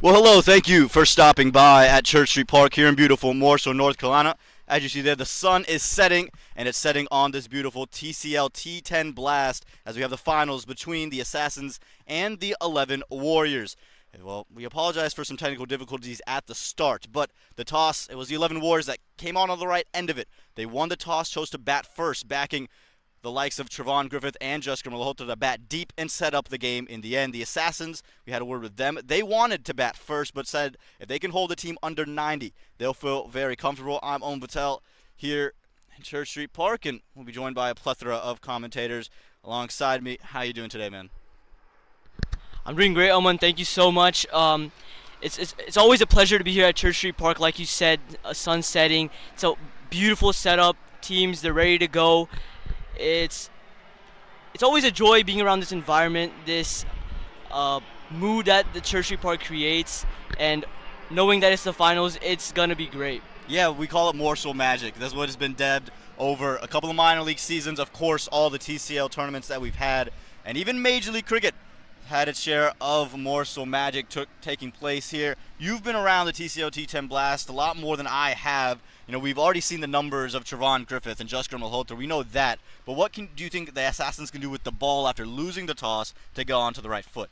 Well, hello. Thank you for stopping by at Church Street Park here in beautiful Mooresville, North Carolina. As you see there, the sun is setting, and it's setting on this beautiful TCL T10 blast as we have the finals between the Assassins and the 11 Warriors. Well, we apologize for some technical difficulties at the start, but the toss, it was the 11 Warriors that came on the right end of it. They won the toss, chose to bat first, backing the likes of Trevon Griffith and Jusker Malhotra to bat deep and set up the game in the end. The Assassins, we had a word with them. They wanted to bat first, but said if they can hold the team under 90, they'll feel very comfortable. I'm Owen Patel here in Church Street Park, and we'll be joined by a plethora of commentators alongside me. How you doing today, man? I'm doing great, Oman. Thank you so much. It's always a pleasure to be here at Church Street Park. Like you said, sun setting. It's a beautiful setup. Teams, they're ready to go. It's always a joy being around this environment, this mood that the Church Street Park creates, and knowing that it's the finals, it's gonna be great. Yeah, we call it Morsel Magic. That's what it's been dubbed over a couple of minor league seasons. Of course, all the TCL tournaments that we've had, and even Major League Cricket had its share of Morsel Magic taking place here. You've been around the TCL T10 Blast a lot more than I have. You know, we've already seen the numbers of Trevon Griffith and Jusker Malhotra. We know that. But what do you think the Assassins can do with the ball after losing the toss to go onto the right foot?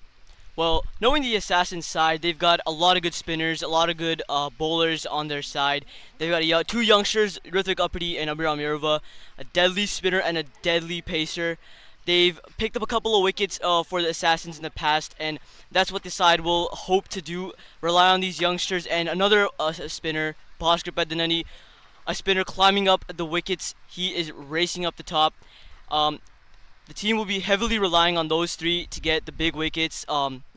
Well, knowing the Assassins side, they've got a lot of good spinners, a lot of good bowlers on their side. They've got two youngsters, Hrithik Uppity and Abhiram Yerva, a deadly spinner and a deadly pacer. They've picked up a couple of wickets for the Assassins in the past, and that's what the side will hope to do, rely on these youngsters. And another spinner, Bhaskar Pedanani, a spinner climbing up the wickets. He is racing up the top. The team will be heavily relying on those three to get the big wickets.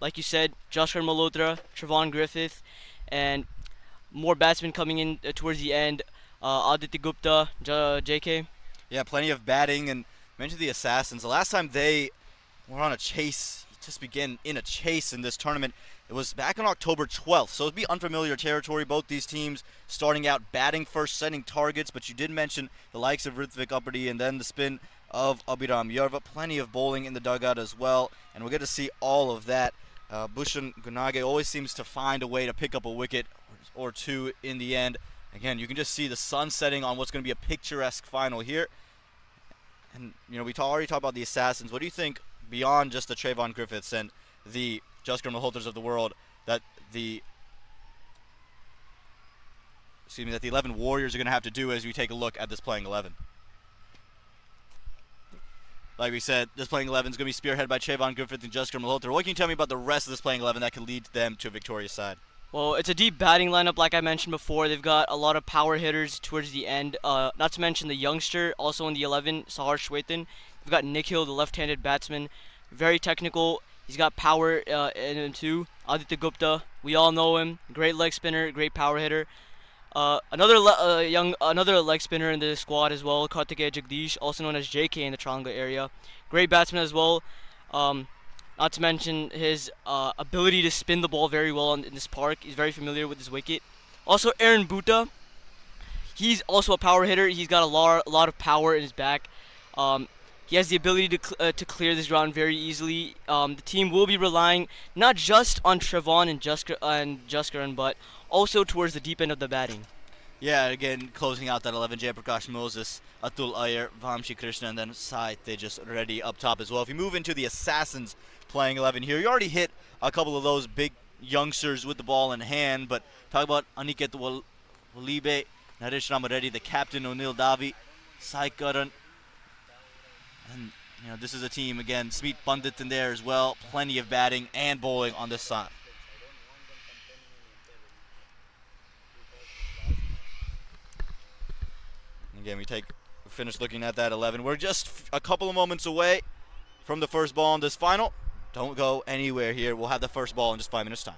Like you said, Jusker Malhotra, Trevon Griffith, and more batsmen coming in towards the end. Aditya Gupta, JK. Yeah, plenty of batting. And mention the Assassins. The last time they were on a chase, just began in a chase in this tournament, it was back on October 12th. So it'd be unfamiliar territory. Both these teams starting out batting first, setting targets. But you did mention the likes of Hrithik Uppity and then the spin of Abhiram Yerva. Plenty of bowling in the dugout as well. And we'll get to see all of that. Bhushan Gunage always seems to find a way to pick up a wicket or two in the end. Again, you can just see the sun setting on what's going to be a picturesque final here. And, you know, we already talked about the Assassins. What do you think, beyond just the Trevon Griffiths and the Jusker Malhotras of the world, that the 11 Warriors are going to have to do as we take a look at this playing 11? Like we said, this playing 11 is going to be spearheaded by Trevon Griffith and Jusker Malhotra. What can you tell me about the rest of this playing 11 that can lead them to a victorious side? Well, it's a deep batting lineup, like I mentioned before. They've got a lot of power hitters towards the end. Not to mention the youngster, also in the 11, Sahar Shwetan. We've got Nikhil, the left-handed batsman, very technical. He's got power in him too. Aditya Gupta, we all know him. Great leg spinner, great power hitter. Another leg spinner in the squad as well, Kartikeya Jagdish, also known as JK in the Tranga area. Great batsman as well. Not to mention his ability to spin the ball very well in this park. He's very familiar with his wicket. Also, Aaron Bhuta. He's also a power hitter. He's got a lot of power in his back. He has the ability to clear this ground very easily. The team will be relying not just on Trevon and Jusker, but also towards the deep end of the batting. Yeah, again, closing out that 11, Jayaprakash Moses, Atul Iyer, Vamshi Krishna, and then Sai Tejas Reddy up top as well. If you move into the Assassins playing 11 here, you already hit a couple of those big youngsters with the ball in hand, but talk about Aniket Walibe, Naresh Ramareddy, the captain, O'Neill Davi, Sai Karan, and you know, this is a team, again, Smeet Pandit in there as well, plenty of batting and bowling on this side. Again, we finish looking at that 11. We're just a couple of moments away from the first ball in this final. Don't go anywhere here. We'll have the first ball in just 5 minutes' time.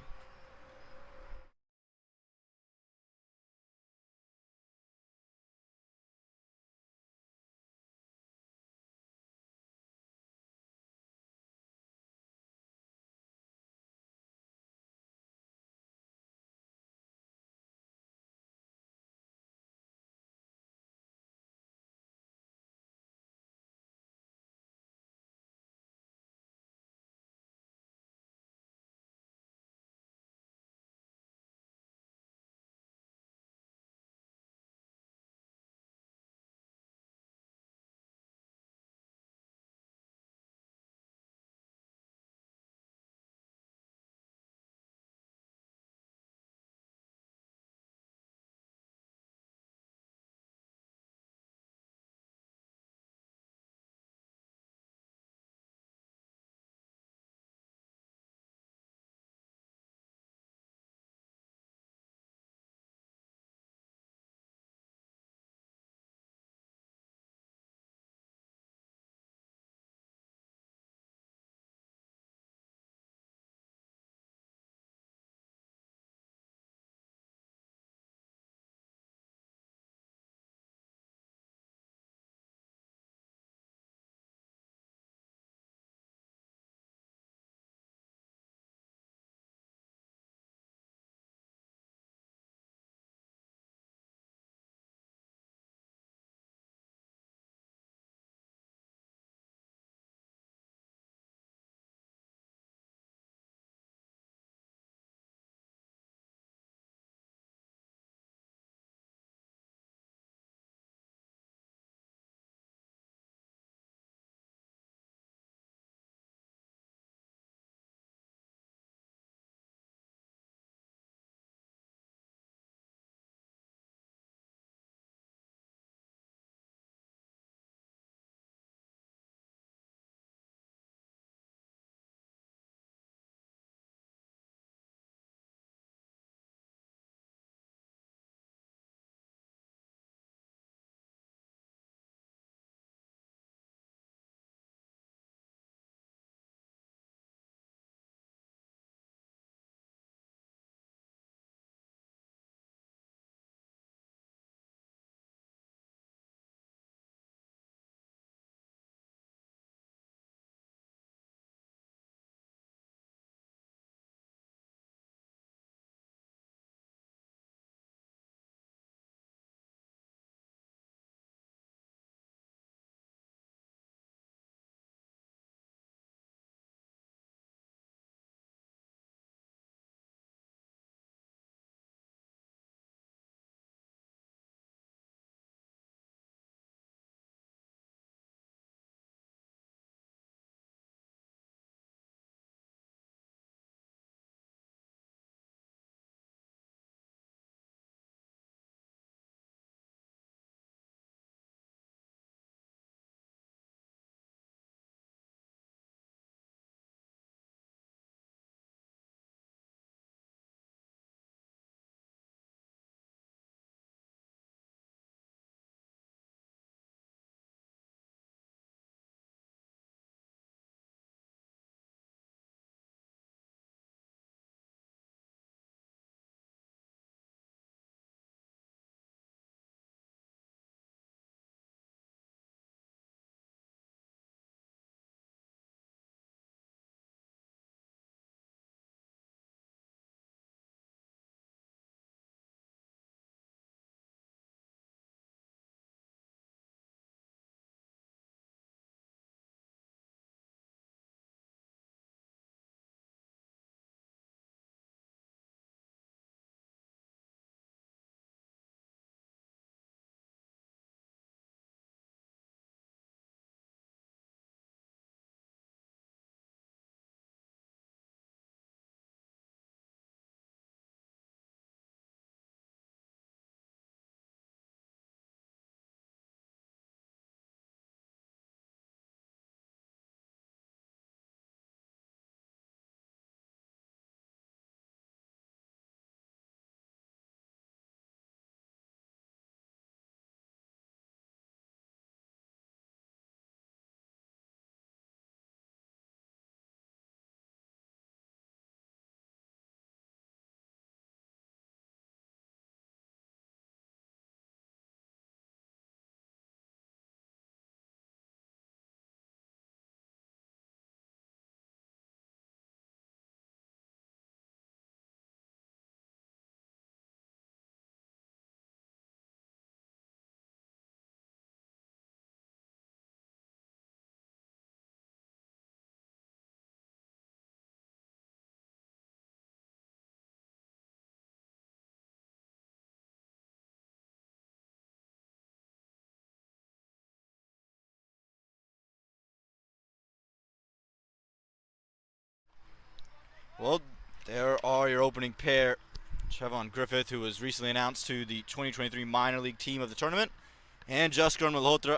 Well, there are your opening pair. Trevon Griffith, who was recently announced to the 2023 minor league team of the tournament, and Jaskar Malhotra,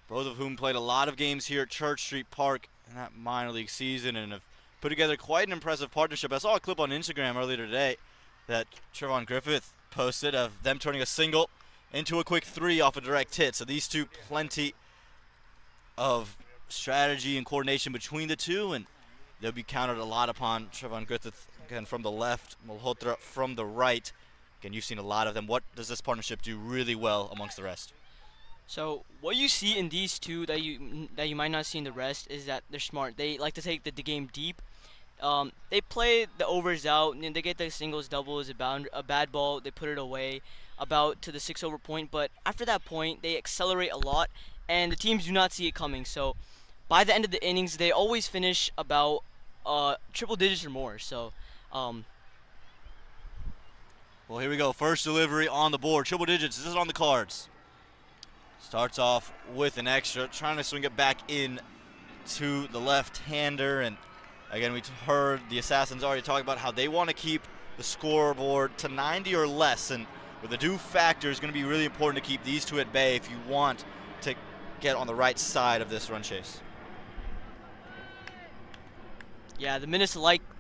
both of whom played a lot of games here at Church Street Park in that minor league season and have put together quite an impressive partnership. I saw a clip on Instagram earlier today that Trevon Griffith posted of them turning a single into a quick 3 off a direct hit. So these two, plenty of strategy and coordination between the two, and they'll be counted a lot upon. Trevon Griffith, again, from the left, Malhotra from the right. Again, you've seen a lot of them. What does this partnership do really well amongst the rest? So what you see in these two that you might not see in the rest is that they're smart. They like to take the game deep. They play the overs out, and they get the singles, doubles, a bad ball, they put it away about to the 6-over point. But after that point, they accelerate a lot, and the teams do not see it coming. So by the end of the innings, they always finish about triple digits or more. So well, here we go. First delivery on the board. Triple digits. This is on the cards. Starts off with an extra, trying to swing it back in to the left-hander. And again, we heard the Assassins already talk about how they want to keep the scoreboard to 90 or less. And with the due factor, it's going to be really important to keep these two at bay if you want to get on the right side of this run chase. yeah, the minute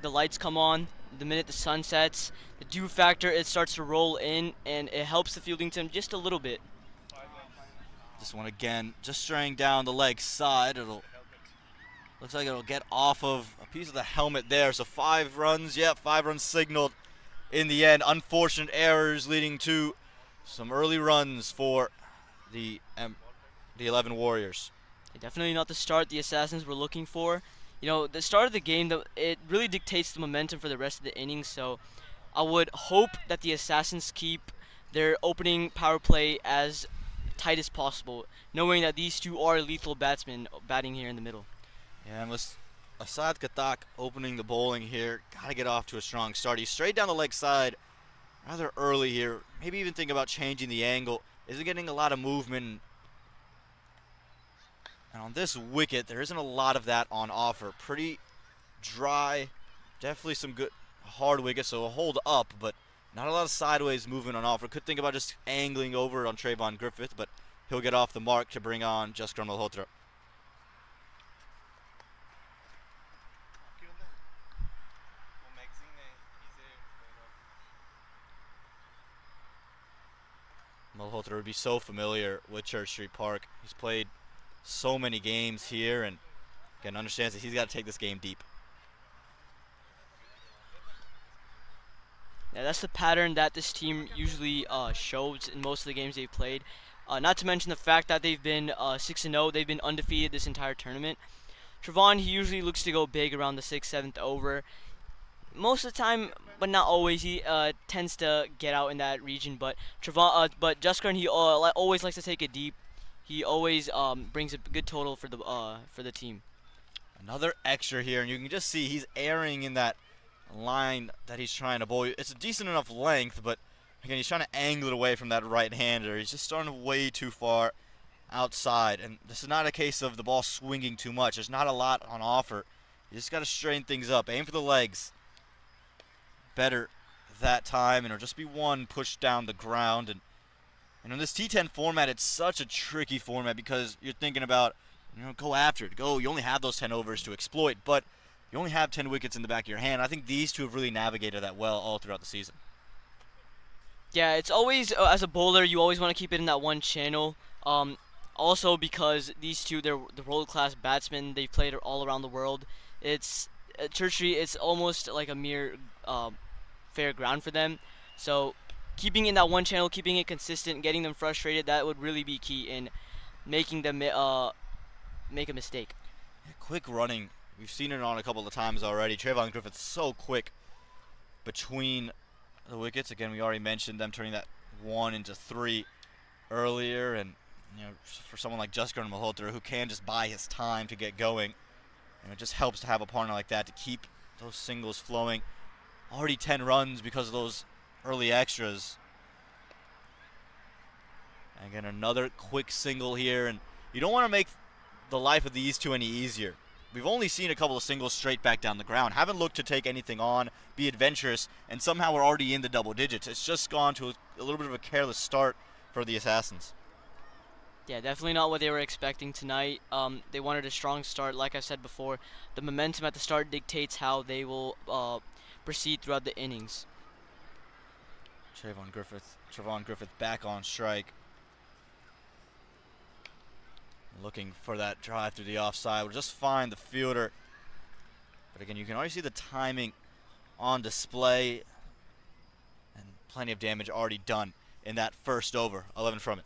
the lights come on, the minute the sun sets, the dew factor, it starts to roll in, and it helps the fielding team just a little bit. This one again, just straying down the leg side. Looks like it'll get off of a piece of the helmet there. So 5 runs, 5 runs signaled in the end. Unfortunate errors leading to some early runs for the 11 Warriors. Definitely not the start the Assassins were looking for. You know, the start of the game, it really dictates the momentum for the rest of the innings. So I would hope that the Assassins keep their opening power play as tight as possible, knowing that these two are lethal batsmen batting here in the middle. Yeah, and with Asad Katak opening the bowling here, got to get off to a strong start. He's straight down the leg side rather early here. Maybe even think about changing the angle. Isn't getting a lot of movement. And on this wicket, there isn't a lot of that on offer. Pretty dry, definitely some good hard wickets, so a hold up, but not a lot of sideways movement on offer. Could think about just angling over on Trevon Griffith, but he'll get off the mark to bring on Jaskar Malhotra. Malhotra would be so familiar with Church Street Park. He's played so many games here, and again understands that he's got to take this game deep. Yeah, that's the pattern that this team usually shows in most of the games they've played. Not to mention the fact that they've been 6-0. They've been undefeated this entire tournament. Trevon, he usually looks to go big around the 6th, 7th over. Most of the time, but not always, he tends to get out in that region. But Jaskar, he always likes to take it deep. He always brings a good total for the team. Another extra here, and you can just see he's erring in that line that he's trying to bowl. It's a decent enough length, but again, he's trying to angle it away from that right-hander. He's just starting way too far outside, and this is not a case of the ball swinging too much. There's not a lot on offer. You just got to straighten things up. Aim for the legs. Better that time, and it'll just be one pushed down the ground. And in this T10 format, it's such a tricky format because you're thinking about, go after it. Go. You only have those 10 overs to exploit, but you only have 10 wickets in the back of your hand. I think these two have really navigated that well all throughout the season. Yeah, it's always, as a bowler, you always want to keep it in that one channel. Also because these two, they're the world-class batsmen. They've played all around the world. It's Church Street, it's almost like a mere fair ground for them. So keeping in that one channel, keeping it consistent, getting them frustrated, that would really be key in making them make a mistake. Yeah, quick running. We've seen it on a couple of times already. Trevon Griffith's so quick between the wickets. Again, we already mentioned them turning that 1 into 3 earlier. And for someone like Jaskar Malhotra, who can just buy his time to get going, it just helps to have a partner like that to keep those singles flowing. Already 10 runs because of those early extras. Again, another quick single here, and you don't want to make the life of these two any easier. we've only seen a couple of singles straight back down the ground. Haven't looked to take anything on, be adventurous, and somehow we're already in the double digits. It's just gone to a little bit of a careless start for the Assassins. Yeah, definitely not what they were expecting tonight. They wanted a strong start, like I said before. The momentum at the start dictates how they will proceed throughout the innings. Trevon Griffith back on strike. Looking for that drive through the offside. We'll just find the fielder. But again, you can already see the timing on display. And plenty of damage already done in that first over. 11 from it.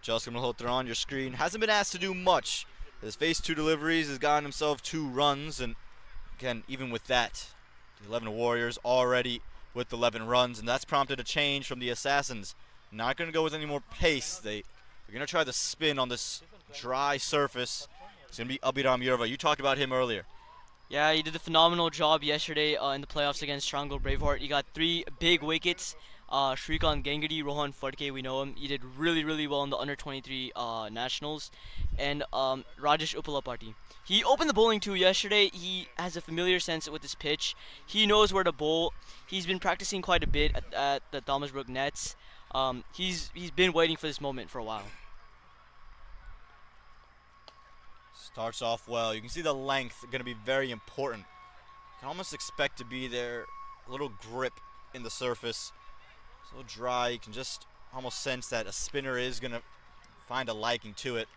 Just going to hold there on your screen. Hasn't been asked to do much. Has faced 2 deliveries, has gotten himself 2 runs, and again, even with that, the 11 Warriors already with 11 runs, and that's prompted a change from the Assassins. Not going to go with any more pace. They're going to try the spin on this dry surface. It's going to be Abhiram Yerva. You talked about him earlier. Yeah, he did a phenomenal job yesterday in the playoffs against Triangle Braveheart. He got 3 big wickets. Shrikant Ganguly, Rohan Fadke, we know him. He did really well in the under-23 nationals. And Rajesh Uppalapati. He opened the bowling too yesterday. He has a familiar sense with his pitch. He knows where to bowl. He's been practicing quite a bit at the Thomasbrook nets. He's been waiting for this moment for a while. Starts off well. You can see the length going to be very important. You can almost expect to be there. A little grip in the surface. It's a little dry. You can just almost sense that a spinner is going to find a liking to it.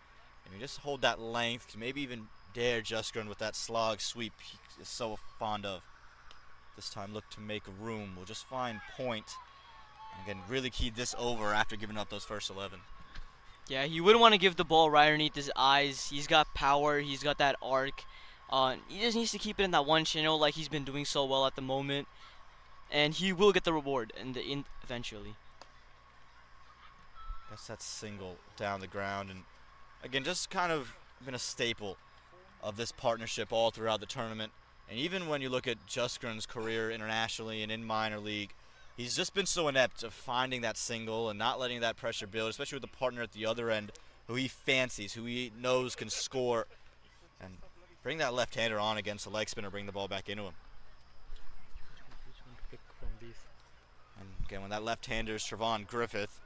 And you just hold that length. Maybe even dare Justgren with that slog sweep he is so fond of. This time look to make room. We'll just find point. And again, really keyed this over after giving up those first 11. Yeah, he wouldn't want to give the ball right underneath his eyes. He's got power. He's got that arc. He just needs to keep it in that one channel like he's been doing so well at the moment. And he will get the reward eventually. That's that single down the ground. And again, just kind of been a staple of this partnership all throughout the tournament. And even when you look at Justgren's career internationally and in minor league, he's just been so inept of finding that single and not letting that pressure build, especially with the partner at the other end who he fancies, who he knows can score. And bring that left-hander on against a leg spinner, bring the ball back into him. And again, when that left-hander is Trevon Griffith,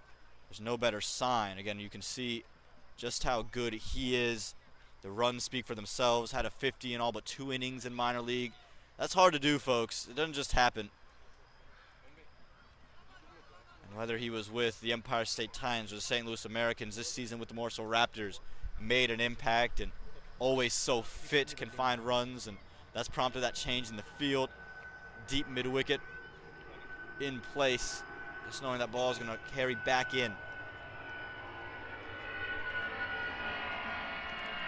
there's no better sign. Again, you can see just how good he is. The runs speak for themselves. Had a 50 in all but 2 innings in minor league. That's hard to do, folks. It doesn't just happen. And whether he was with the Empire State Titans or the St. Louis Americans this season with the Morsel Raptors, made an impact and always so fit, can find runs, and that's prompted that change in the field. Deep mid-wicket in place, just knowing that ball is going to carry back in.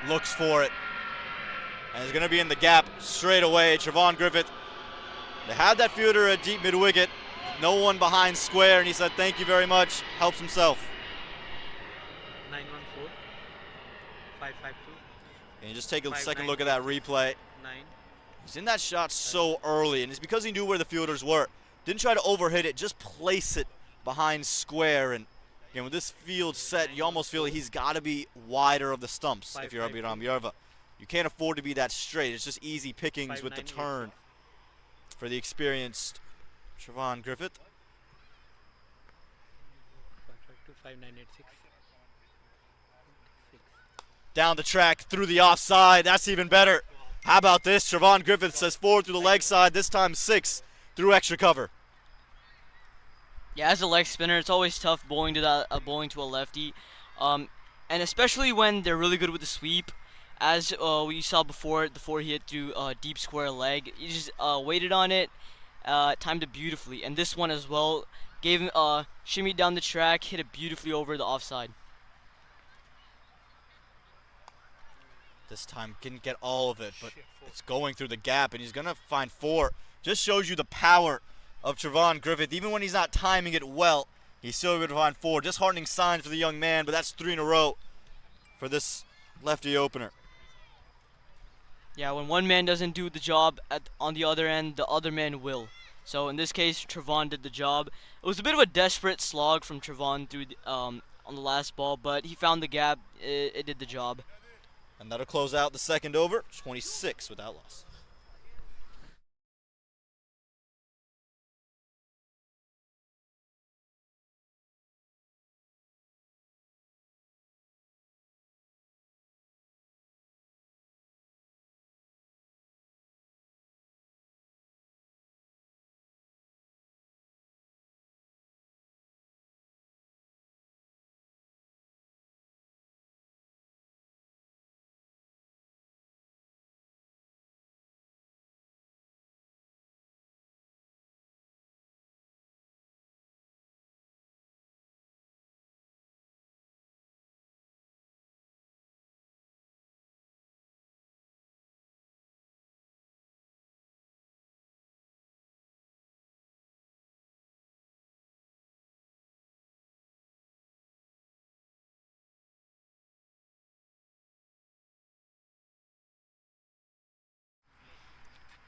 Looks for it, and it's going to be in the gap straight away. Trevon Griffith, they had that fielder at deep mid-wicket, no one behind square, and he said thank you very much, helps himself. 914 552. And you just take a second look at that replay. 9. He's in that shot so early, and it's because he knew where the fielders were. Didn't try to overhit it, just place it behind square. And again, with this field set, you almost feel like he's got to be wider of the stumps if you're Abhiram Yerva. You can't afford to be that straight. It's just easy pickings with the turn for the experienced Trevon Griffith. 5986. Down the track, through the offside. That's even better. How about this? Trevon Griffith says 4 through the leg side, this time 6 through extra cover. Yeah, as a leg spinner, it's always tough bowling to that bowling to a lefty, and especially when they're really good with the sweep. As we saw before he hit through deep square leg, he just waited on it, timed it beautifully, and this one as well gave him shimmy down the track, hit it beautifully over the offside. This time didn't get all of it, but it's going through the gap, and he's going to find 4. Just shows you the power of Trevon Griffith. Even when he's not timing it well, he's still able to find 4. Disheartening signs for the young man, but that's 3 in a row for this lefty opener. Yeah, when one man doesn't do the job on the other end, the other man will. So in this case, Trevon did the job. It was a bit of a desperate slog from Trevon through on the last ball, but he found the gap. It did the job. And that'll close out the second over, 26 without loss.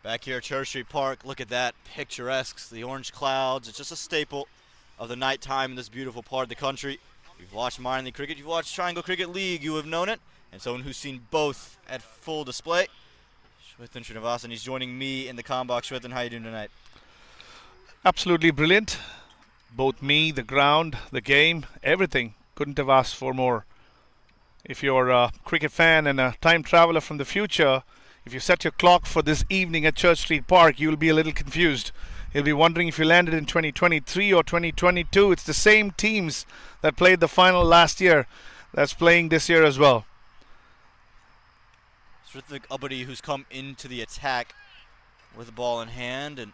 Back here at Church Street Park, look at that, picturesque, the orange clouds. It's just a staple of the nighttime in this beautiful part of the country. You've watched minor league cricket, you've watched Triangle Cricket League, you have known it. And someone who's seen both at full display, Shwethan Srinivasan. He's joining me in the comm box. Shwethan, how are you doing tonight? Absolutely brilliant. Both me, the ground, the game, everything. Couldn't have asked for more. If you're a cricket fan and a time traveler from the future, if you set your clock for this evening at Church Street Park, you'll be a little confused. You'll be wondering if you landed in 2023 or 2022. It's the same teams that played the final last year that's playing this year as well. Srithik Abadi, who's come into the attack with the ball in hand and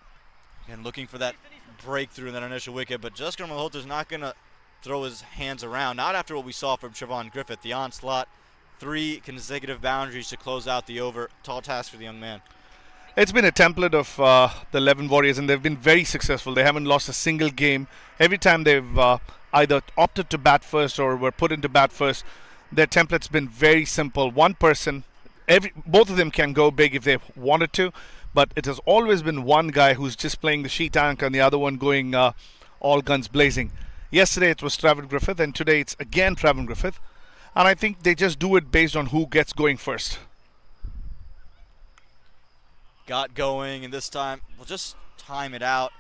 looking for that breakthrough in that initial wicket, but Jaskar Malhotra's not going to throw his hands around. Not after what we saw from Trevon Griffith. The onslaught, 3 consecutive boundaries to close out the over. Tall task for the young man. It's been a template of the 11 Warriors, and they've been very successful. They haven't lost a single game. Every time they've either opted to bat first or were put into bat first, their template's been very simple. One person, both of them can go big if they wanted to, but it has always been one guy who's just playing the sheet anchor and the other one going all guns blazing. Yesterday it was Trevon Griffith, and today it's again Trevon Griffith. And I think they just do it based on who gets going first. Got going, and this time we'll just time it out.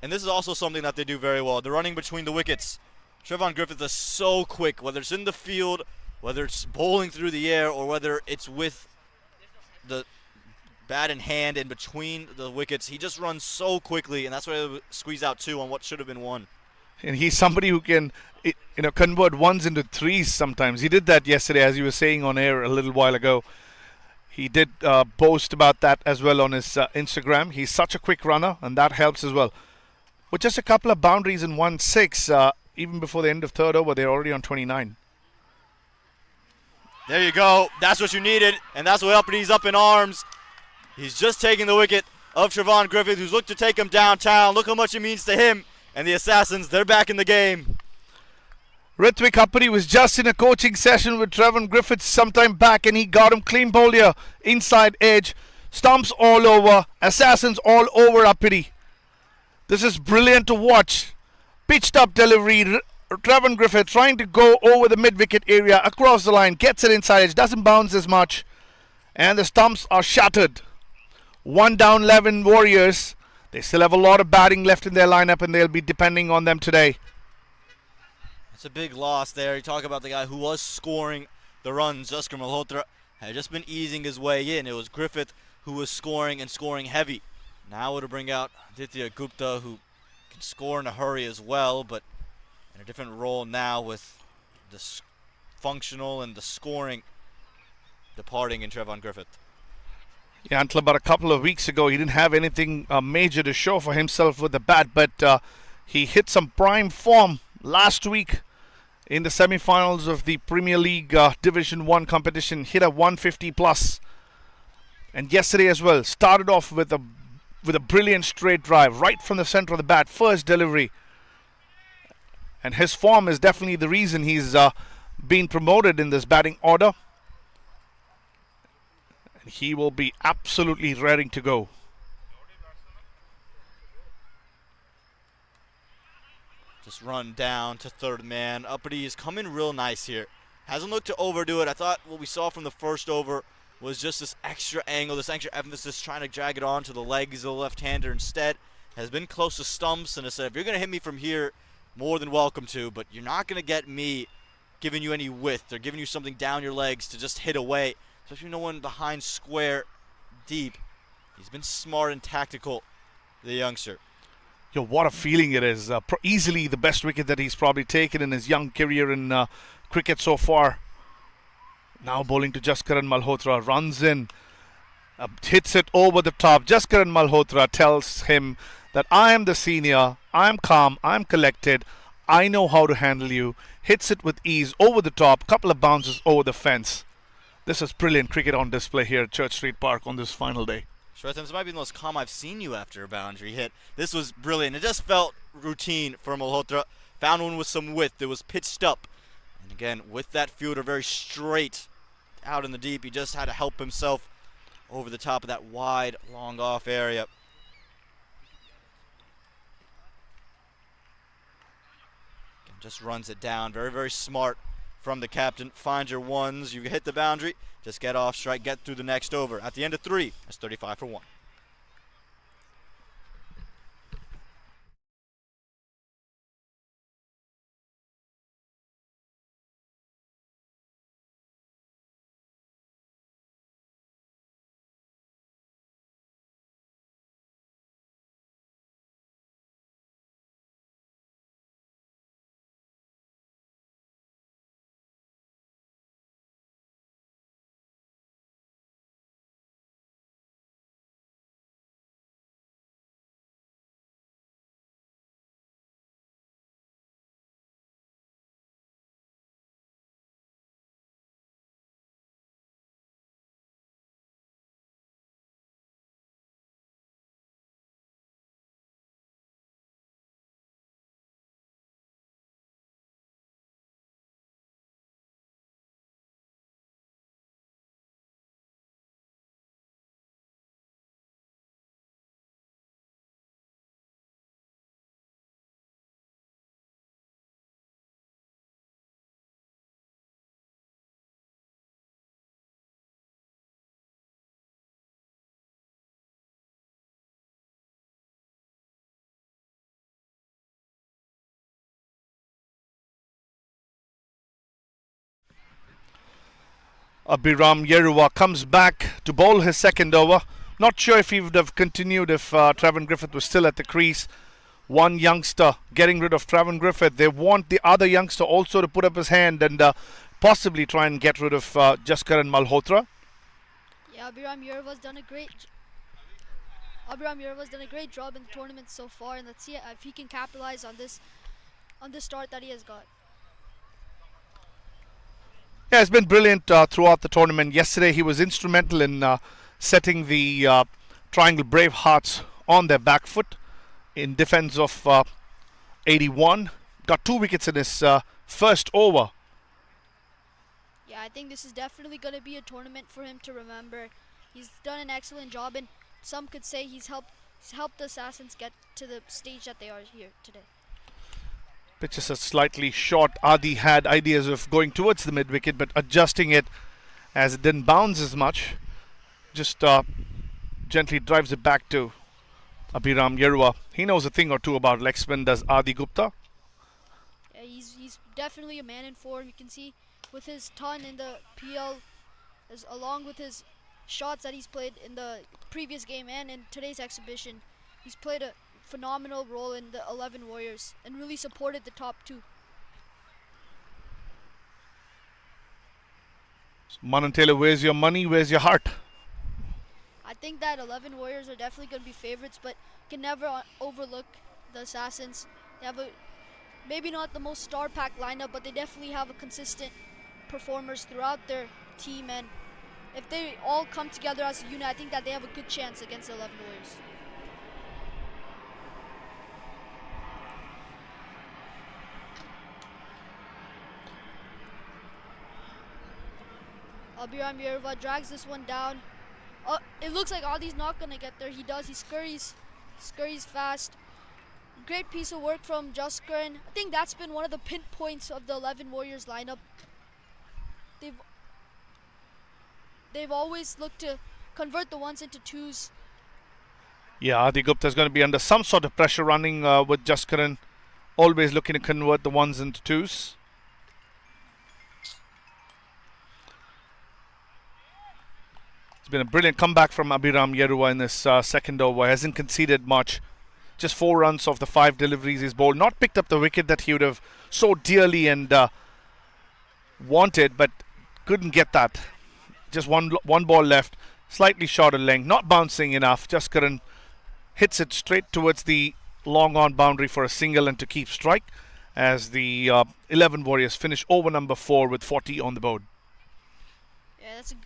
And this is also something that they do very well. They're running between the wickets. Trevon Griffith is so quick, whether it's in the field, whether it's bowling through the air, or whether it's with the bat in hand in between the wickets. He just runs so quickly, and that's why they squeeze out 2 on what should have been 1. And he's somebody who can, convert ones into threes sometimes. He did that yesterday, as you were saying on air a little while ago. He did boast about that as well on his Instagram. He's such a quick runner, and that helps as well. With just a couple of boundaries in 1-6, even before the end of third over, they're already on 29. There you go. That's what you needed, and that's what Uppany's up in arms. He's just taking the wicket of Trevon Griffith, who's looked to take him downtown. Look how much it means to him. And the Assassins, they're back in the game. Ritwik Appadi was just in a coaching session with Trevon Griffith sometime back, and he got him clean bowled here, inside edge, stumps all over, Assassins all over Appadi. This is brilliant to watch. Pitched up delivery, Trevon Griffith trying to go over the mid-wicket area, across the line, gets it inside edge, doesn't bounce as much, and the stumps are shattered. 1 down 11 Warriors. They still have a lot of batting left in their lineup, and they'll be depending on them today. It's a big loss there. You talk about the guy who was scoring the runs. Jaskar Malhotra had just been easing his way in. It was Griffith who was scoring and scoring heavy. Now it'll bring out Aditya Gupta, who can score in a hurry as well, but in a different role now with the functional and the scoring departing in Trevon Griffith. Yeah, until about a couple of weeks ago, he didn't have anything major to show for himself with the bat, but he hit some prime form last week in the semi-finals of the Premier League Division 1 competition. Hit a 150 plus, and yesterday as well started off with a brilliant straight drive right from the center of the bat, first delivery. And his form is definitely the reason he's been promoted in this batting order. And he will be absolutely raring to go. Just run down to third man. Uppity is coming real nice here. Hasn't looked to overdo it. I thought what we saw from the first over was just this extra angle, this extra emphasis, trying to drag it on to the legs of the left-hander instead. Has been close to stumps, and I said, if you're going to hit me from here, more than welcome to, but you're not going to get me giving you any width or giving you something down your legs to just hit away, especially no one behind square deep. He's been smart and tactical, the youngster. Yo, what a feeling it is. Easily the best wicket that he's probably taken in his young career in cricket so far. Now bowling to Jaskaran Malhotra, runs in, hits it over the top. Jaskaran Malhotra tells him that I am the senior, I am calm, I am collected, I know how to handle you. Hits it with ease over the top, couple of bounces over the fence. This is brilliant cricket on display here at Church Street Park on this final day. Shweta, this might be the most calm I've seen you after a boundary hit. This was brilliant. It just felt routine for Malhotra. Found one with some width. It was pitched up. And again, with that fielder very straight out in the deep, he just had to help himself over the top of that wide, long off area. Again, just runs it down. Very, very smart from the captain. Find your ones. You hit the boundary. Just get off strike, get through the next over. At the end of 3, that's 35 for 1. Abhiram Yeruwa comes back to bowl his second over. Not sure if he would have continued if Trevon Griffith was still at the crease. One youngster getting rid of Trevon Griffith. They want the other youngster also to put up his hand and possibly try and get rid of Jaskaran Malhotra. Yeah, Abhiram Yeruwa's done a great job in the tournament so far, and let's see if he can capitalize on this start that he has got. Yeah, it's been brilliant throughout the tournament. Yesterday he was instrumental in setting the Triangle Bravehearts on their back foot in defense of 81. Got 2 wickets in his first over. Yeah, I think this is definitely going to be a tournament for him to remember. He's done an excellent job, and some could say he's helped the Assassins get to the stage that they are here today. Pitch is slightly short. Adi had ideas of going towards the mid-wicket, but adjusting it as it didn't bounce as much. Just gently drives it back to Abhiram Yeruwa. He knows a thing or two about leg spin, does Adi Gupta. Yeah, he's definitely a man in form. You can see with his ton in the PL, along with his shots that he's played in the previous game and in today's exhibition, he's played a phenomenal role in the 11 Warriors and really supported the top two. Manan Taylor, where's your money? Where's your heart? I think that 11 Warriors are definitely going to be favorites, but can never overlook the Assassins. They have maybe not the most star-packed lineup, but they definitely have a consistent performers throughout their team, and if they all come together as a unit, I think that they have a good chance against the 11 Warriors. Abhiram Yerva drags this one down. It looks like Adi's not going to get there. He does. He scurries fast. Great piece of work from Jaskaran. I think that's been one of the pinpoints of the 11 Warriors lineup. They've always looked to convert the ones into twos. Yeah, Adi Gupta is going to be under some sort of pressure running with Jaskaran. Always looking to convert the ones into twos. It's been a brilliant comeback from Abhiram Yerua in this second over. Hasn't conceded much. Just 4 runs off the 5 deliveries he's bowled. Not picked up the wicket that he would have so dearly and wanted, but couldn't get that. Just one ball left. Slightly short of length. Not bouncing enough. Jaskaran hits it straight towards the long on boundary for a single and to keep strike as the 11 Warriors finish over number 4 with 40 on the board. Yeah, that's a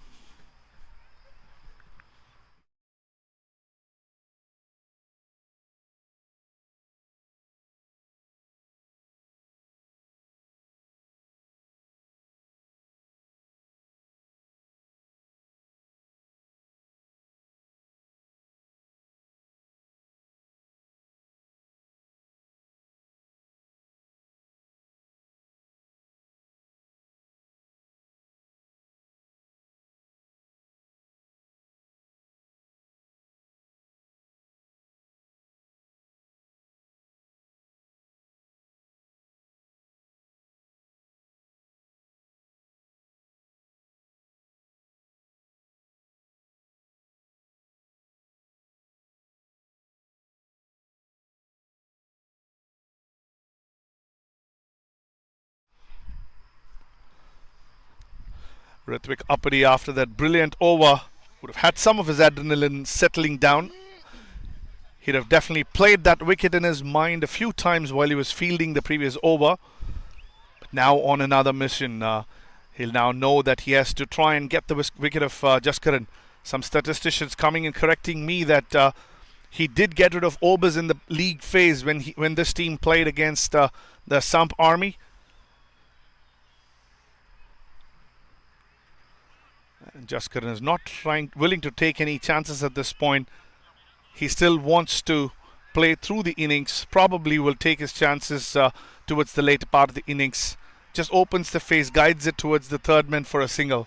Ritwik Uppity, after that brilliant over, would have had some of his adrenaline settling down. He'd have definitely played that wicket in his mind a few times while he was fielding the previous over. But now on another mission, he'll now know that he has to try and get the wicket of Jaskaran. Some statisticians coming and correcting me that he did get rid of overs in the league phase when this team played against the Samp Army. And Jaskaran is not willing to take any chances at this point. He still wants to play through the innings. Probably will take his chances towards the later part of the innings. Just opens the face, guides it towards the third man for a single.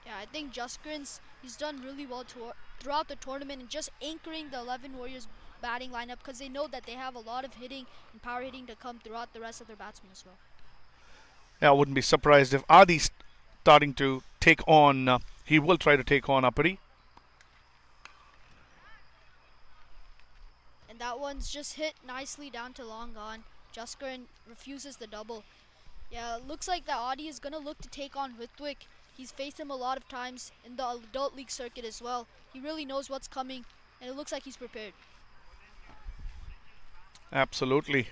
Yeah, I think he's done really well throughout the tournament and just anchoring the 11 Warriors batting lineup because they know that they have a lot of hitting and power hitting to come throughout the rest of their batsmen as well. Yeah, I wouldn't be surprised if Adi's starting to take on, he will try to take on Uppity. And that one's just hit nicely down to long on. Jaskaran refuses the double. Yeah, it looks like that Adi is going to look to take on Ritwik. He's faced him a lot of times in the adult league circuit as well. He really knows what's coming, and it looks like he's prepared. Absolutely.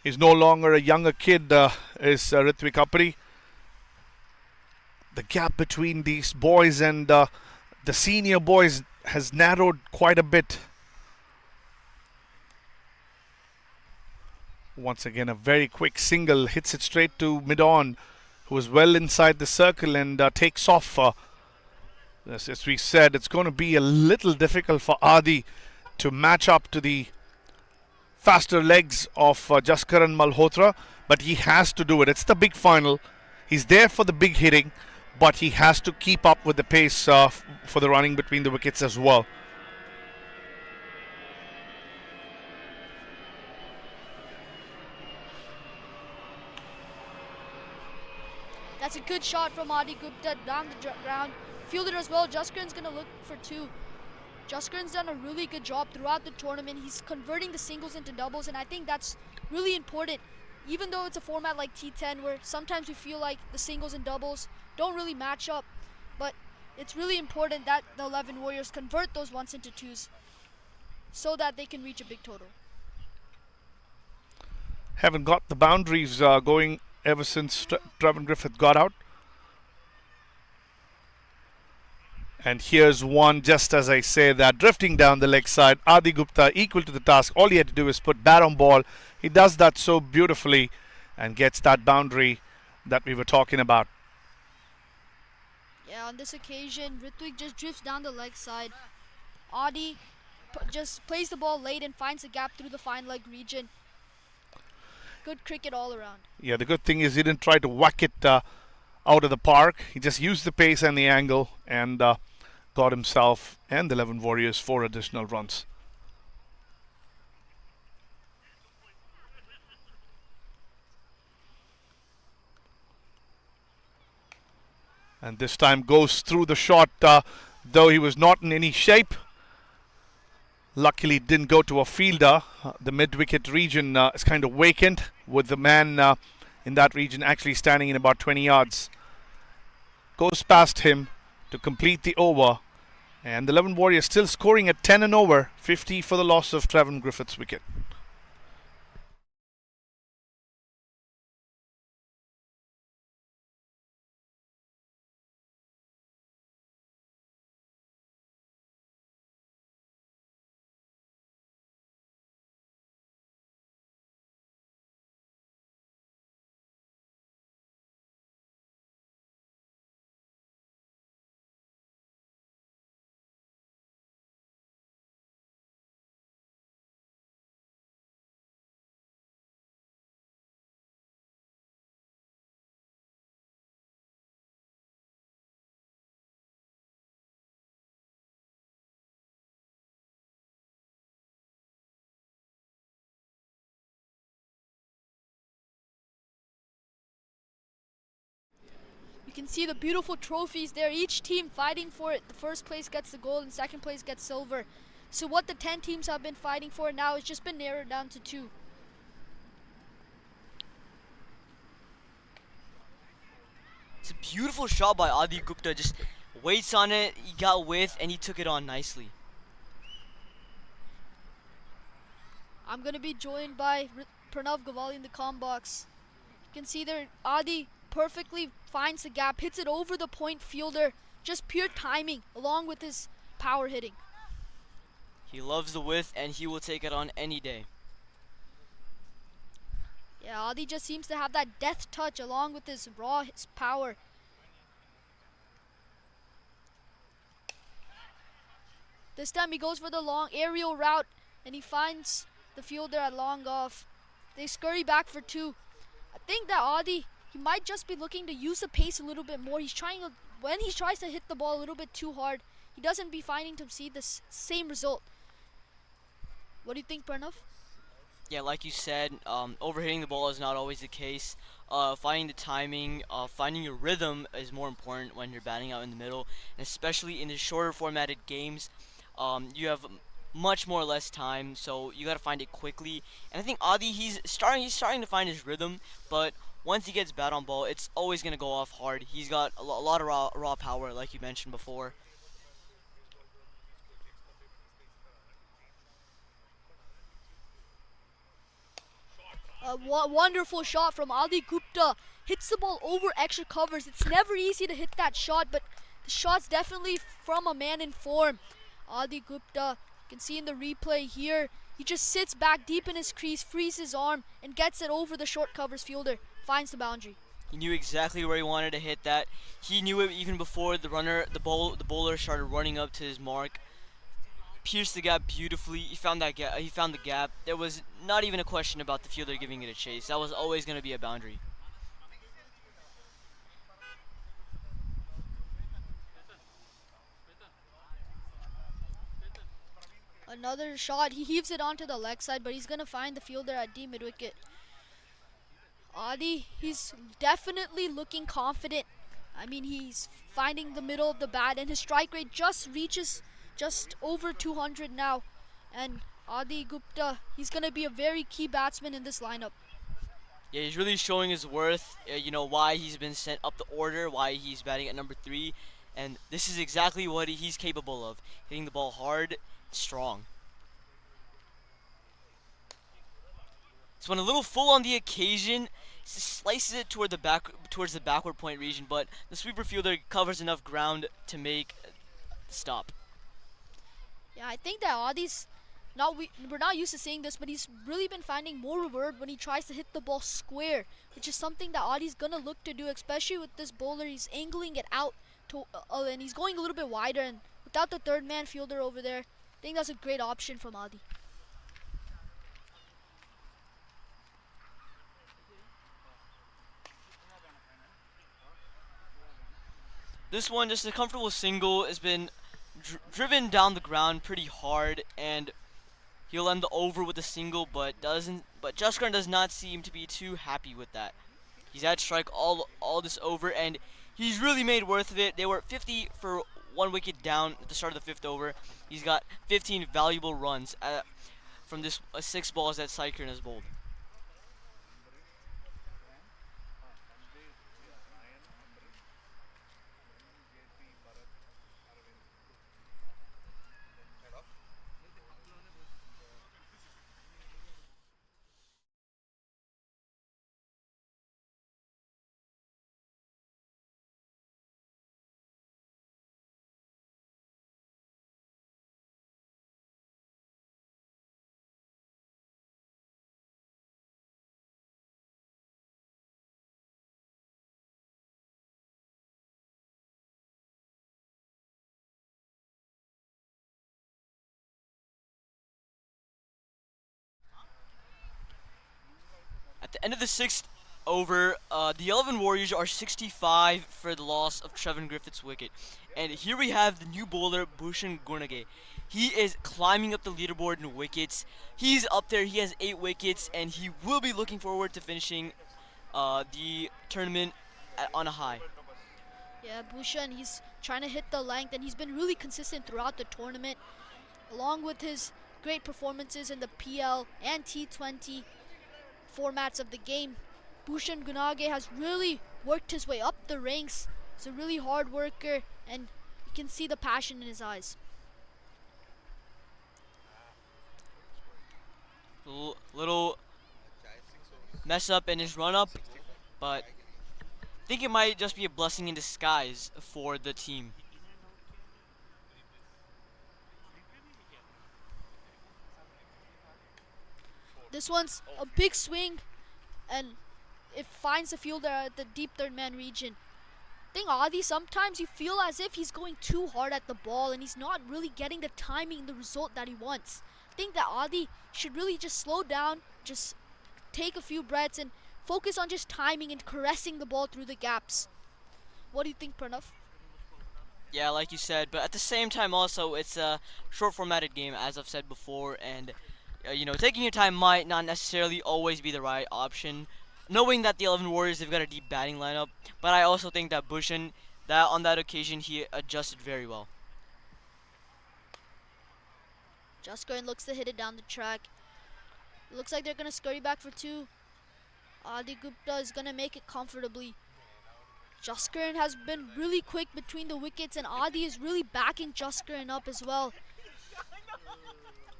He's no longer a younger kid, is Ritwik Uppity. The gap between these boys and the senior boys has narrowed quite a bit. Once again, a very quick single, hits it straight to mid-on, who is well inside the circle and takes off. As we said, it's going to be a little difficult for Adi to match up to the faster legs of Jaskaran Malhotra, but he has to do it. It's the big final. He's there for the big hitting, but he has to keep up with the pace for the running between the wickets as well. That's a good shot from Adi Gupta down the ground. Fielded as well. Jaskaran's going to look for 2. Jaskaran's done a really good job throughout the tournament. He's converting the singles into doubles, and I think that's really important. Even though it's a format like T10 where sometimes we feel like the singles and doubles don't really match up, but it's really important that the 11 Warriors convert those ones into twos so that they can reach a big total. Haven't got the boundaries going ever since Trevor Griffith got out. And here's one, just as I say that, drifting down the leg side. Adi Gupta equal to the task. All he had to do is put bat on ball. He does that so beautifully and gets that boundary that we were talking about. Yeah, on this occasion, Ritwik just drifts down the leg side. Adi just plays the ball late and finds a gap through the fine leg region. Good cricket all around. Yeah, the good thing is he didn't try to whack it out of the park. He just used the pace and the angle and got himself and the 11 Warriors 4 additional runs. And this time goes through the shot, though he was not in any shape. Luckily didn't go to a fielder. The mid-wicket region is kind of vacant with the man in that region actually standing in about 20 yards. Goes past him to complete the over. And the 11 Warriors still scoring at 10 and over. 50 for the loss of Trevor Griffith's wicket. You can see the beautiful trophies there, each team fighting for it. The first place gets the gold and second place gets silver. So what the 10 teams have been fighting for now has just been narrowed down to 2. It's a beautiful shot by Adi Gupta. Just waits on it, he got width, and he took it on nicely. I'm going to be joined by Pranav Gavali in the comm box. You can see there, Adi perfectly finds the gap, hits it over the point fielder. Just pure timing along with his power hitting. He loves the width, and he will take it on any day. Yeah, Adi just seems to have that death touch along with his his power. This time he goes for the long aerial route and he finds the fielder at long off. They scurry back for 2. I think that Adi, he might just be looking to use the pace a little bit more. He's trying to, when he tries to hit the ball a little bit too hard, he doesn't be finding to see the same result. What do you think, Pranav? Yeah, like you said, overhitting the ball is not always the case. Finding the timing, finding your rhythm is more important when you're batting out in the middle, and especially in the shorter formatted games. You have much more less time, so you gotta find it quickly. And I think Adi, he's starting to find his rhythm, but once he gets bat on ball, it's always gonna go off hard. He's got a lot of raw power, like you mentioned before. A wonderful shot from Adi Gupta. Hits the ball over extra covers. It's never easy to hit that shot, but the shot's definitely from a man in form. Adi Gupta, you can see in the replay here, he just sits back deep in his crease, frees his arm, and gets it over the short covers fielder. Finds the boundary. He knew exactly where he wanted to hit that. He knew it even before the bowler started running up to his mark. Pierced the gap beautifully. He found that gap. He found the gap. There was not even a question about the fielder giving it a chase. That was always going to be a boundary. Another shot. He heaves it onto the leg side, but he's going to find the fielder at D mid-wicket. Adi, he's definitely looking confident. I mean, he's finding the middle of the bat, and his strike rate just reaches just over 200 now. And Adi Gupta, he's going to be a very key batsman in this lineup. Yeah, he's really showing his worth, why he's been sent up the order, why he's batting at number 3. And this is exactly what he's capable of, hitting the ball hard, strong. This one a little full on the occasion, slices it towards the backward point region, but the sweeper fielder covers enough ground to make the stop. Yeah, I think that Adi's we're not used to seeing this, but he's really been finding more reward when he tries to hit the ball square, which is something that Adi's gonna look to do, especially with this bowler. He's angling it out to, and he's going a little bit wider, and without the third man fielder over there, I think that's a great option from Adi. This one, just a comfortable single, has been driven down the ground pretty hard, and he'll end the over with a single, but Jaskaran does not seem to be too happy with that. He's had strike all this over, and he's really made worth of it. They were 50 for 1 wicket down at the start of the 5th over. He's got 15 valuable runs from this 6 balls that Jaskaran has bowled. At the end of the 6th over, the 11 Warriors are 65 for the loss of Trevin Griffith's wicket. And here we have the new bowler, Bhushan Gurnage. He is climbing up the leaderboard in wickets. He's up there, he has 8 wickets, and he will be looking forward to finishing the tournament on a high. Yeah, Bhushan, he's trying to hit the length, and he's been really consistent throughout the tournament, along with his great performances in the PL and T20 formats of the game. Bhushan Gunage has really worked his way up the ranks. He's a really hard worker, and you can see the passion in his eyes. Little mess up in his run up, but I think it might just be a blessing in disguise for the team. This one's a big swing, and it finds the fielder at the deep third man region. I think Adi, sometimes you feel as if he's going too hard at the ball and he's not really getting the timing and the result that he wants. I think that Adi should really just slow down, just take a few breaths and focus on just timing and caressing the ball through the gaps. What do you think, Pranav? Yeah, like you said, but at the same time also, it's a short formatted game, as I've said before, and taking your time might not necessarily always be the right option. Knowing that the 11 Warriors, they've got a deep batting lineup, but I also think that Bhushan, that on that occasion, he adjusted very well. Jaskaran looks to hit it down the track. Looks like they're going to scurry back for 2. Adi Gupta is going to make it comfortably. Jaskaran has been really quick between the wickets, and Adi is really backing Jaskaran up as well.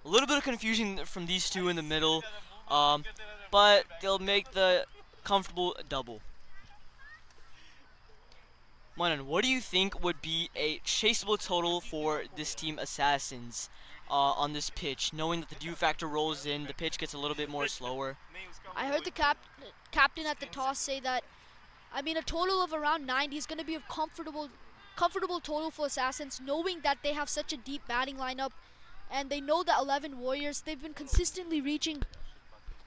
A little bit of confusion from these two in the middle, but they'll make the comfortable double. Manan, what do you think would be a chaseable total for this team Assassins on this pitch, knowing that the dew factor rolls in, the pitch gets a little bit more slower? I heard the captain at the toss say that, a total of around 90 is going to be a comfortable total for Assassins, knowing that they have such a deep batting lineup, and they know that 11 Warriors, they've been consistently reaching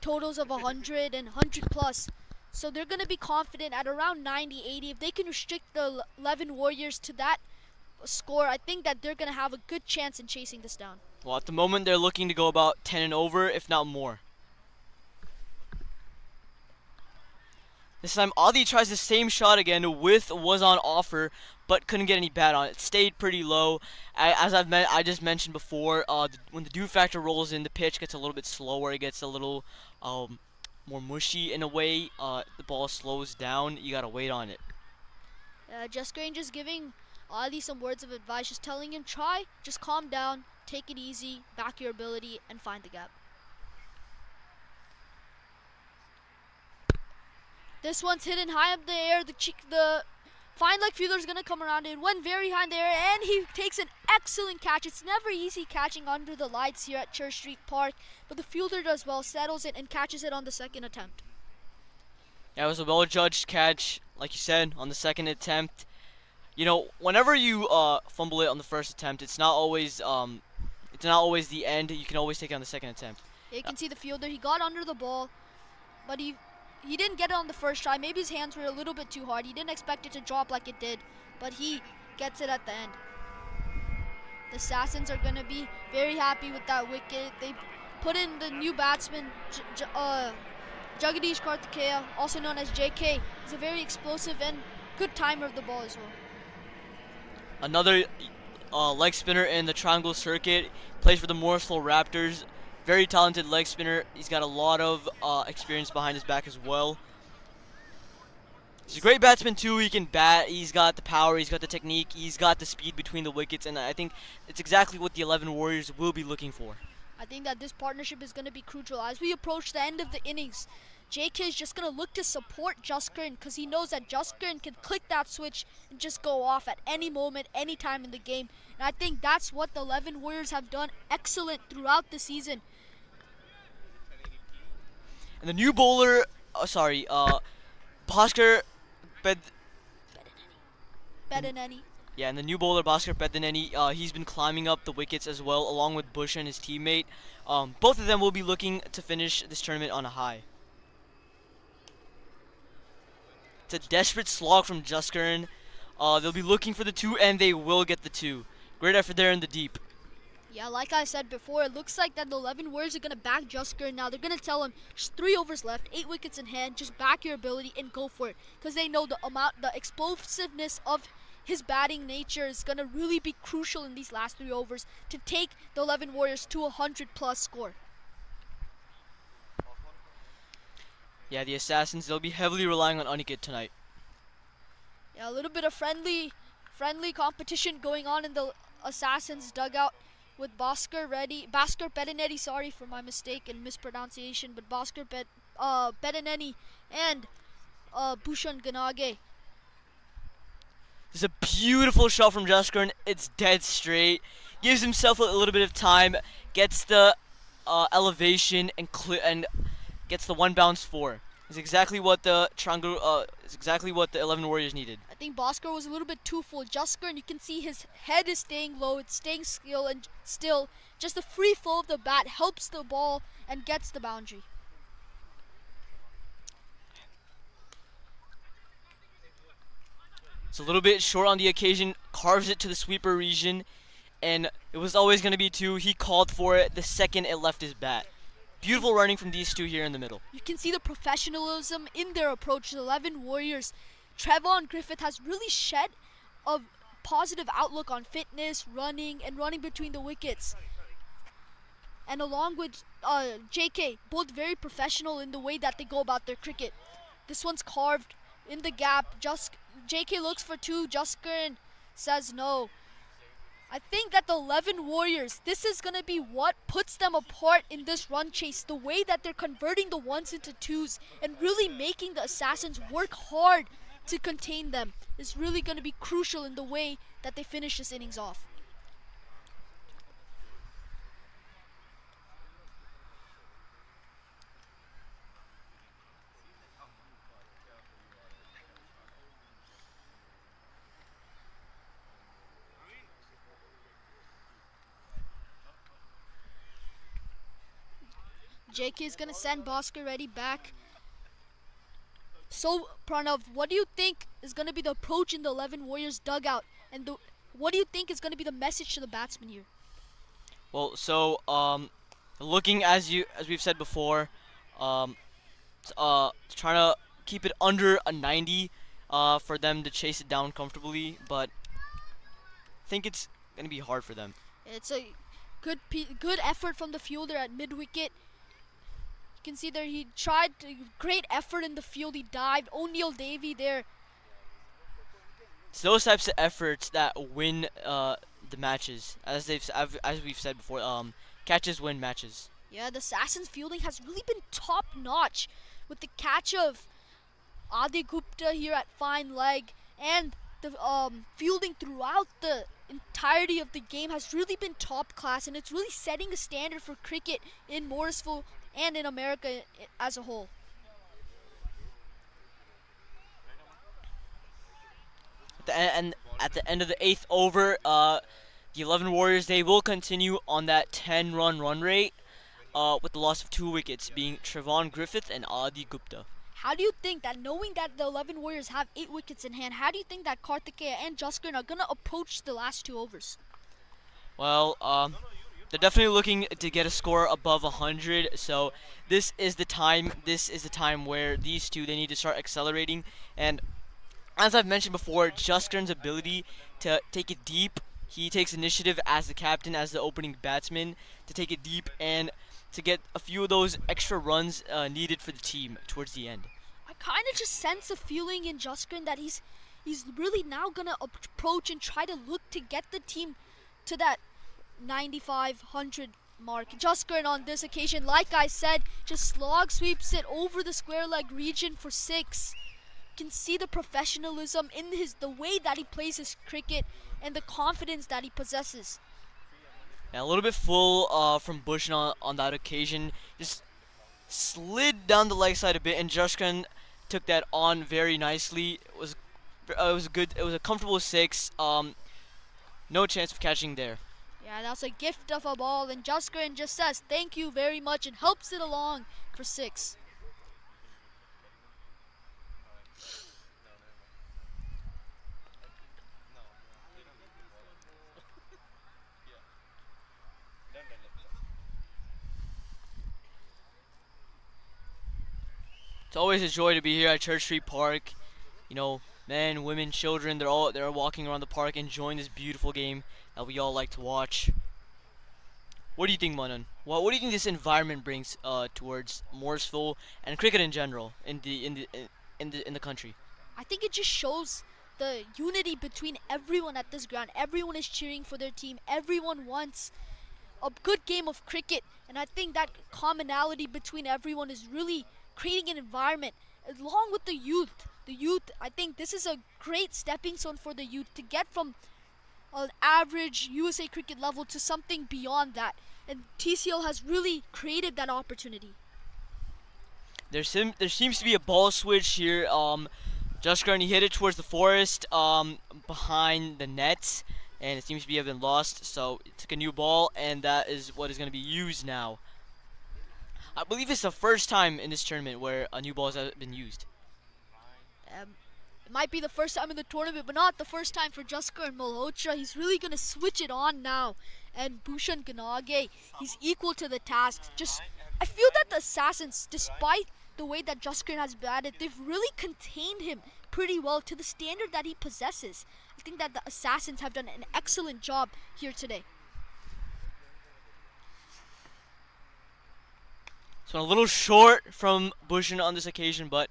totals of 100 and 100 plus. So they're going to be confident at around 90, 80. If they can restrict the 11 Warriors to that score, I think that they're going to have a good chance in chasing this down. Well, at the moment, they're looking to go about 10 and over, if not more. This time, Adi tries the same shot again with was on offer, but couldn't get any bat on it. Stayed pretty low. I just mentioned before, when the dew factor rolls in, the pitch gets a little bit slower. It gets a little more mushy in a way. The ball slows down. You gotta wait on it. Just Green just giving Ali some words of advice, just telling him just calm down, take it easy, back your ability, and find the gap. This one's hidden high up the air. The fine leg fielder is gonna come around. It went very high in the air, and he takes an excellent catch. It's never easy catching under the lights here at Church Street Park, but the fielder does well, settles it, and catches it on the second attempt. Yeah, it was a well-judged catch, like you said, on the second attempt. You know, whenever you fumble it on the first attempt, it's not always the end. You can always take it on the second attempt. Yeah, you can see the fielder. He got under the ball, but he didn't get it on the first try. Maybe his hands were a little bit too hard. He didn't expect it to drop like it did, but he gets it at the end. The Assassins are going to be very happy with that wicket. They put in the new batsman, Jagadish Karthikeya, also known as JK. He's a very explosive and good timer of the ball as well. Another leg spinner in the triangle circuit. Plays for the Morrisville Raptors. Very talented leg spinner. He's got a lot of experience behind his back as well. He's a great batsman too. He can bat. He's got the power. He's got the technique. He's got the speed between the wickets. And I think it's exactly what the 11 Warriors will be looking for. I think that this partnership is going to be crucial. As we approach the end of the innings, JK is just going to look to support Jaskaran because he knows that Jaskaran can click that switch and just go off at any moment, any time in the game. And I think that's what the 11 Warriors have done excellent throughout the season. And the new bowler, Bhaskar Bedaneni. Yeah, and the new bowler, Bhaskar Bedaneni, he's been climbing up the wickets as well, along with Bush and his teammate. Both of them will be looking to finish this tournament on a high. It's a desperate slog from Jaskaran. They'll be looking for the 2, and they will get the 2. Great effort there in the deep. Yeah, like I said before, it looks like that the 11 Warriors are going to back Jaskaran now. They're going to tell him, just 3 overs left, 8 wickets in hand, just back your ability and go for it. Because they know the explosiveness of his batting nature is going to really be crucial in these last 3 overs to take the 11 Warriors to a 100+ score. Yeah, the Assassins, they'll be heavily relying on Aniket tonight. Yeah, a little bit of friendly competition going on in the Assassins dugout with Bhaskar Bedaneni, sorry for my mistake and mispronunciation, but Bhaskar Bedaneni and Bhushan Ganage. This is a beautiful shot from Jaskaran. It's dead straight. Gives himself a little bit of time. Gets the elevation and gets the 1 bounce 4. It's exactly what the triangle. It's exactly what the 11 Warriors needed. I think Bhaskar was a little bit too full. Jaskaran, you can see his head is staying low. It's staying still. Just the free flow of the bat helps the ball and gets the boundary. It's a little bit short on the occasion, carves it to the sweeper region, and it was always going to be 2. He called for it the second it left his bat. Beautiful running from these 2 here in the middle. You can see the professionalism in their approach. The 11 Warriors, Trevon Griffith has really shed a positive outlook on fitness, running between the wickets. And along with JK, both very professional in the way that they go about their cricket. This one's carved in the gap. JK looks for 2. Jaskaran says no. I think that the 11 Warriors, this is going to be what puts them apart in this run chase. The way that they're converting the 1s into 2s and really making the Assassins work hard to contain them is really going to be crucial in the way that they finish this innings off. JK is going to send Bhaskar Reddy back. So, Pranav, what do you think is going to be the approach in the 11 Warriors dugout? And what do you think is going to be the message to the batsmen here? Well, so looking as we've said before, trying to keep it under a 90. for them to chase it down comfortably, but I think it's going to be hard for them. It's a good effort from the fielder at mid-wicket. You can see there he tried great effort in the field. He dived. O'Neal Davey there. It's those types of efforts that win the matches, as we've said before. Catches win matches. Yeah, the Assassins fielding has really been top-notch with the catch of Adi Gupta here at fine leg, and the fielding throughout the entirety of the game has really been top class, and it's really setting a standard for cricket in Morrisville and in America as a whole. At the end of the 8th over, the 11 Warriors, they will continue on that 10-run run rate with the loss of 2 wickets, being Trevon Griffith and Adi Gupta. How do you think that, knowing that the 11 Warriors have 8 wickets in hand, how do you think that Karthikeya and Jaskaran are going to approach the last 2 overs? Well, they're definitely looking to get a score above 100, so this is the time where these two, they need to start accelerating. And as I've mentioned before, Jaskaran's ability to take it deep, he takes initiative as the captain, as the opening batsman, to take it deep and to get a few of those extra runs needed for the team towards the end. I kind of just sense a feeling in Jaskaran that he's really now going to approach and try to look to get the team to that 95-100 mark. Jaskaran on this occasion, like I said, just slog sweeps it over the square leg region for 6. You can see the professionalism in the way that he plays his cricket and the confidence that he possesses. And a little bit full from Bush on that occasion. Just slid down the leg side a bit, and Jaskaran took that on very nicely. It was good. It was a comfortable 6. No chance of catching there. Yeah, that's a gift of a ball, and Jaskaran just says thank you very much and helps it along for 6. It's always a joy to be here at Church Street Park. You know, men, women, children, they're walking around the park enjoying this beautiful game that we all like to watch. What do you think, Manan? What do you think this environment brings towards Morrisville and cricket in general in the country? I think it just shows the unity between everyone at this ground. Everyone is cheering for their team. Everyone wants a good game of cricket, and I think that commonality between everyone is really creating an environment along with the youth. I think this is a great stepping stone for the youth to get from an average USA cricket level to something beyond that, and TCL has really created that opportunity. There seems to be a ball switch here. Jaskaran, he hit it towards the forest behind the net, and it seems to have been lost, so it took a new ball, and that is what is going to be used now. I believe it's the first time in this tournament where a new ball has been used. It might be the first time in the tournament, but not the first time for Jaskaran Malhotra. He's really going to switch it on now. And Bhushan Ganage, he's equal to the task. I feel that the Assassins, despite the way that Jaskaran has batted, they've really contained him pretty well to the standard that he possesses. I think that the Assassins have done an excellent job here today. So a little short from Bhushan on this occasion, but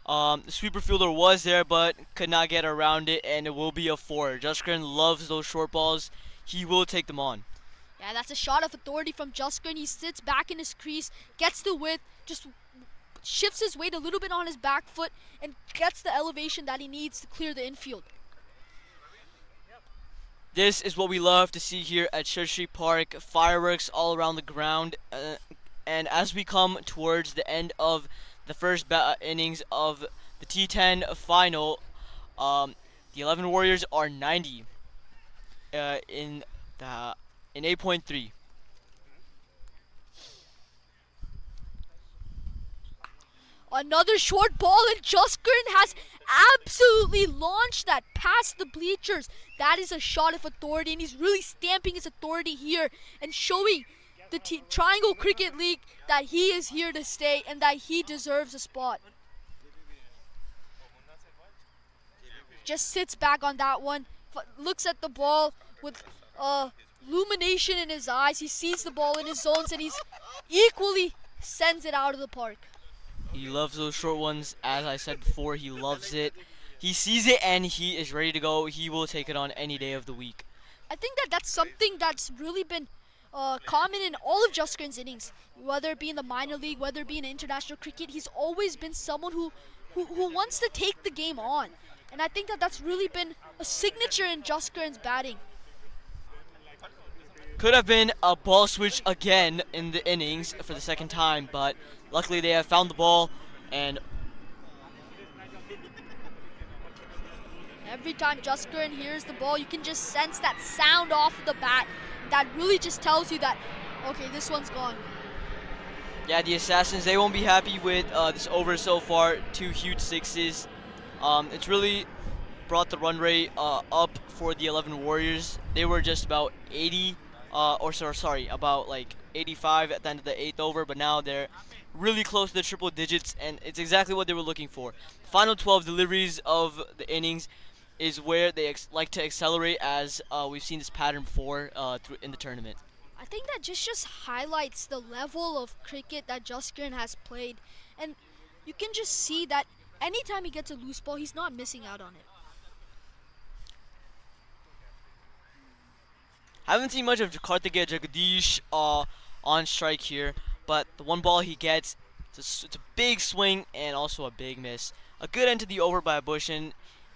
the sweeper fielder was there but could not get around it, and it will be a 4. Jaskaran loves those short balls. He will take them on. Yeah, that's a shot of authority from Jaskaran. He sits back in his crease, gets the width, just shifts his weight a little bit on his back foot, and gets the elevation that he needs to clear the infield. This is what we love to see here at Church Street Park. Fireworks all around the ground. And as we come towards the end of the first innings of the T10 final, the 11 Warriors are 90 in 8.3. Another short ball, and Jaskaran has absolutely launched that past the bleachers. That is a shot of authority, and he's really stamping his authority here and showing the Triangle Cricket League that he is here to stay and that he deserves a spot. just sits back on that one, looks at the ball with illumination in his eyes. He sees the ball in his zones and he's equally sends it out of the park. He loves those short ones. As I said before, he loves it. He sees it and he is ready to go. He will take it on any day of the week. I think that's something that's really been common in all of Jaskaran's innings, whether it be in the minor league, whether it be in international cricket. He's always been someone who wants to take the game on, and I think that's really been a signature in Jaskaran's batting. Could have been a ball switch again in the innings for the second time, but luckily they have found the ball, and every time Jaskaran hears the ball, you can just sense that sound off the bat. That really just tells you that, okay, this one's gone. yeah, the Assassins, they won't be happy with this over so far. 2 huge sixes. It's really brought the run rate up for the 11 Warriors. They were just about 80, about like 85 at the end of the 8th over, but now they're really close to the triple digits, and it's exactly what they were looking for. Final 12 deliveries of the innings is where they like to accelerate, as we've seen this pattern before in the tournament. I think that just highlights the level of cricket that Jaskaran has played, and you can just see that anytime he gets a loose ball, he's not missing out on it. Haven't seen much of Karthikeya Jagadish on strike here, but the one ball he gets, it's a big swing and also a big miss. A good end to the over by Bushin,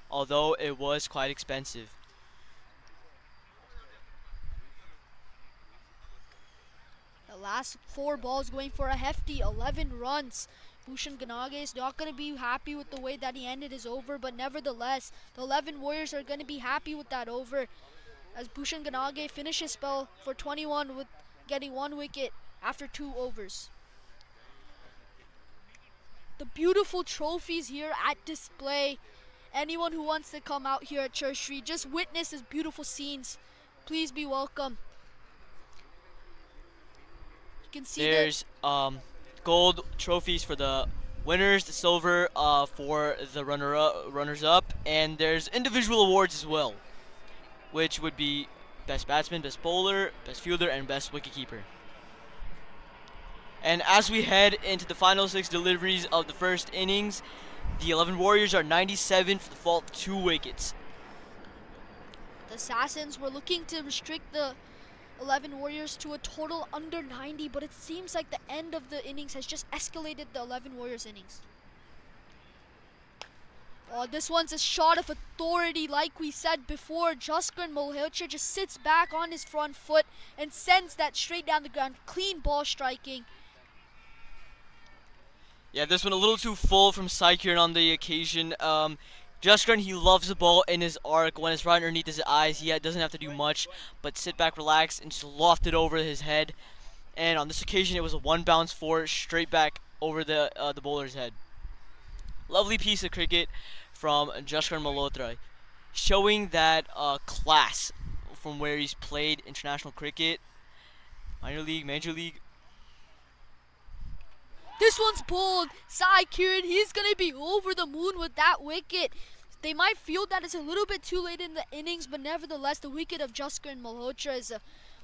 although it was quite expensive. The last 4 balls going for a hefty 11 runs. Bhushan Ganage is not going to be happy with the way that he ended his over, but nevertheless, the 11 Warriors are going to be happy with that over, as Bhushan Ganage finishes his spell for 21 with getting 1 wicket after 2 overs. The beautiful trophies here at display. Anyone who wants to come out here at Church Street, just witness these beautiful scenes, please be welcome. You can see there's gold trophies for the winners, the silver for the runners up, and there's individual awards as well, which would be best batsman, best bowler, best fielder, and best wicketkeeper. And as we head into the final 6 deliveries of the first innings, the 11 Warriors are 97 for the fault of 2 wickets. The Assassins were looking to restrict the 11 Warriors to a total under 90, but it seems like the end of the innings has just escalated the 11 Warriors innings. Oh, this one's a shot of authority. Like we said before, Jaskaran Malhotra just sits back on his front foot and sends that straight down the ground. Clean ball striking. Yeah, this one a little too full from Saikiran on the occasion. Jaskaran, he loves the ball in his arc. When it's right underneath his eyes, he doesn't have to do much but sit back, relax, and just loft it over his head. And on this occasion, it was a 1 bounce 4 straight back over the bowler's head. Lovely piece of cricket from Jaskaran Malhotra, showing that class from where he's played international cricket, minor league, major league. This one's pulled. Sai Kiran, he's going to be over the moon with that wicket. They might feel that it's a little bit too late in the innings, but nevertheless, the wicket of Jaskaran Malhotra is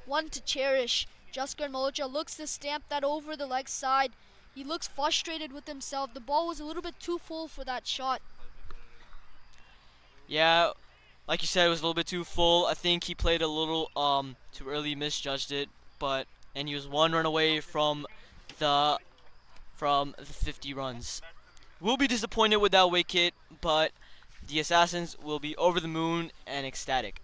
one to cherish. Jaskaran Malhotra looks to stamp that over the leg side. He looks frustrated with himself. The ball was a little bit too full for that shot. Yeah, like you said, it was a little bit too full. I think he played a little too early, misjudged it, and he was 1 run away from the 50 runs. We'll be disappointed with that wicket, but the Assassins will be over the moon and ecstatic.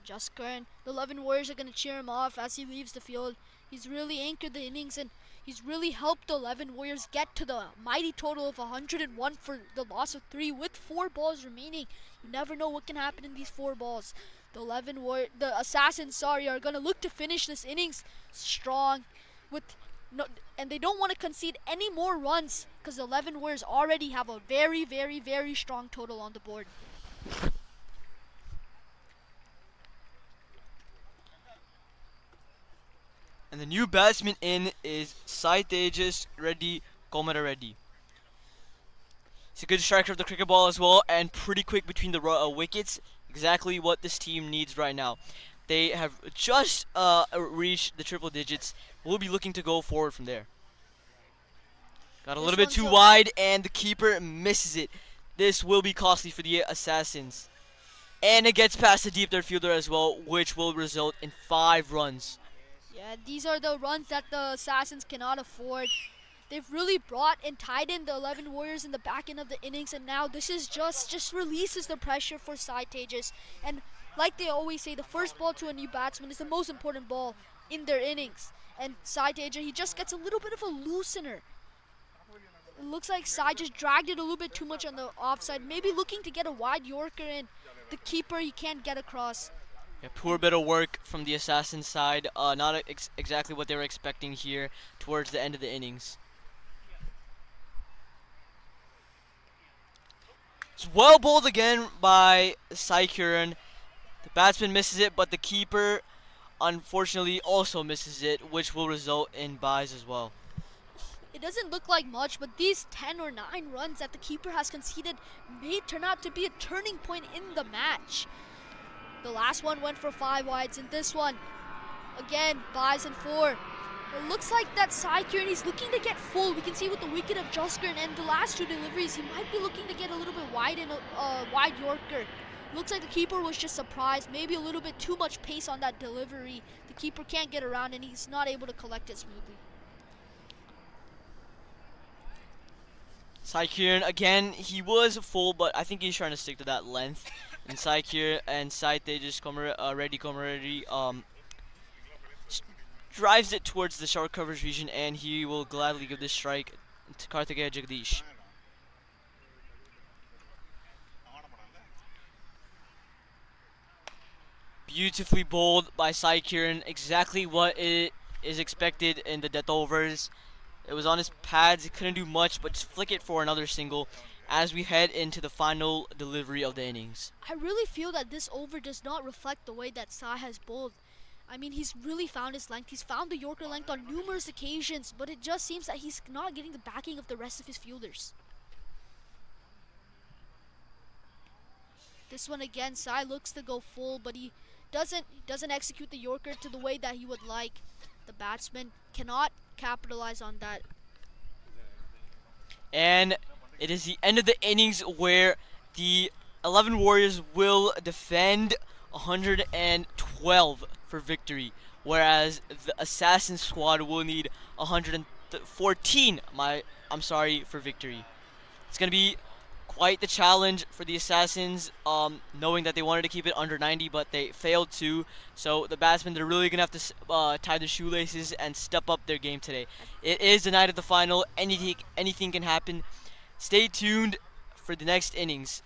Jaskaran, the 11 Warriors are going to cheer him off as he leaves the field. He's really anchored the innings and he's really helped the 11 Warriors get to the mighty total of 101 for the loss of 3 with 4 balls remaining. You never know what can happen in these 4 balls. The Assassins, are going to look to finish this innings strong and they don't want to concede any more runs because the 11 Warriors already have a very, very, very strong total on the board. And the new batsman in is Sai Tejas Reddy Komara Reddy. He's a good striker of the cricket ball as well, and pretty quick between the wickets. Exactly what this team needs right now. They have just reached the triple digits. We'll be looking to go forward from there. Got a little bit too wide, and the keeper misses it. This will be costly for the Assassins. And it gets past the deep third fielder as well, which will result in 5 runs. Yeah, these are the runs that the Assassins cannot afford. They've really brought and tied in the 11 Warriors in the back end of the innings, and now this is just releases the pressure for Sai Tejas. And like they always say, the first ball to a new batsman is the most important ball in their innings. And Sai Tejas, he just gets a little bit of a loosener. It looks like Sai just dragged it a little bit too much on the offside, maybe looking to get a wide Yorker in. The keeper, he can't get across. Yeah, poor bit of work from the Assassin side. Not exactly what they were expecting here towards the end of the innings. It's well bowled again by Sai Curran. The batsman misses it, but the keeper unfortunately also misses it, which will result in byes as well. It doesn't look like much, but these 10 or 9 runs that the keeper has conceded may turn out to be a turning point in the match. The last one went for 5 wides, and this one, again, buys in 4. It looks like that Sai Curran, he's looking to get full. We can see with the wicket of Jaskar, and the last 2 deliveries, he might be looking to get a little bit wide in a wide Yorker. Looks like the keeper was just surprised, maybe a little bit too much pace on that delivery. The keeper can't get around, and he's not able to collect it smoothly. Sai Curran, again, he was full, but I think he's trying to stick to that length. And Sai Curran and Sai Tejas Reddy Komaredi drives it towards the short coverage region, and he will gladly give this strike to Karthikeya Jagdish. Beautifully bowled by Sai Curran, exactly what it is expected in the death overs. It was on his pads, he couldn't do much but just flick it for another single as we head into the final delivery of the innings. I really feel that this over does not reflect the way that Sai has bowled. I mean, he's really found his length. He's found the Yorker length on numerous occasions, but it just seems that he's not getting the backing of the rest of his fielders. This one again, Sai looks to go full, but he doesn't execute the Yorker to the way that he would like. The batsman cannot capitalize on that. And it is the end of the innings where the 11 Warriors will defend 112 for victory, whereas the Assassin squad will need 114 for victory. It's going to be quite the challenge for the Assassins, knowing that they wanted to keep it under 90, but they failed to. So the batsmen, they're really going to have to tie their shoelaces and step up their game today. It is the night of the final. Anything can happen. Stay tuned for the next innings.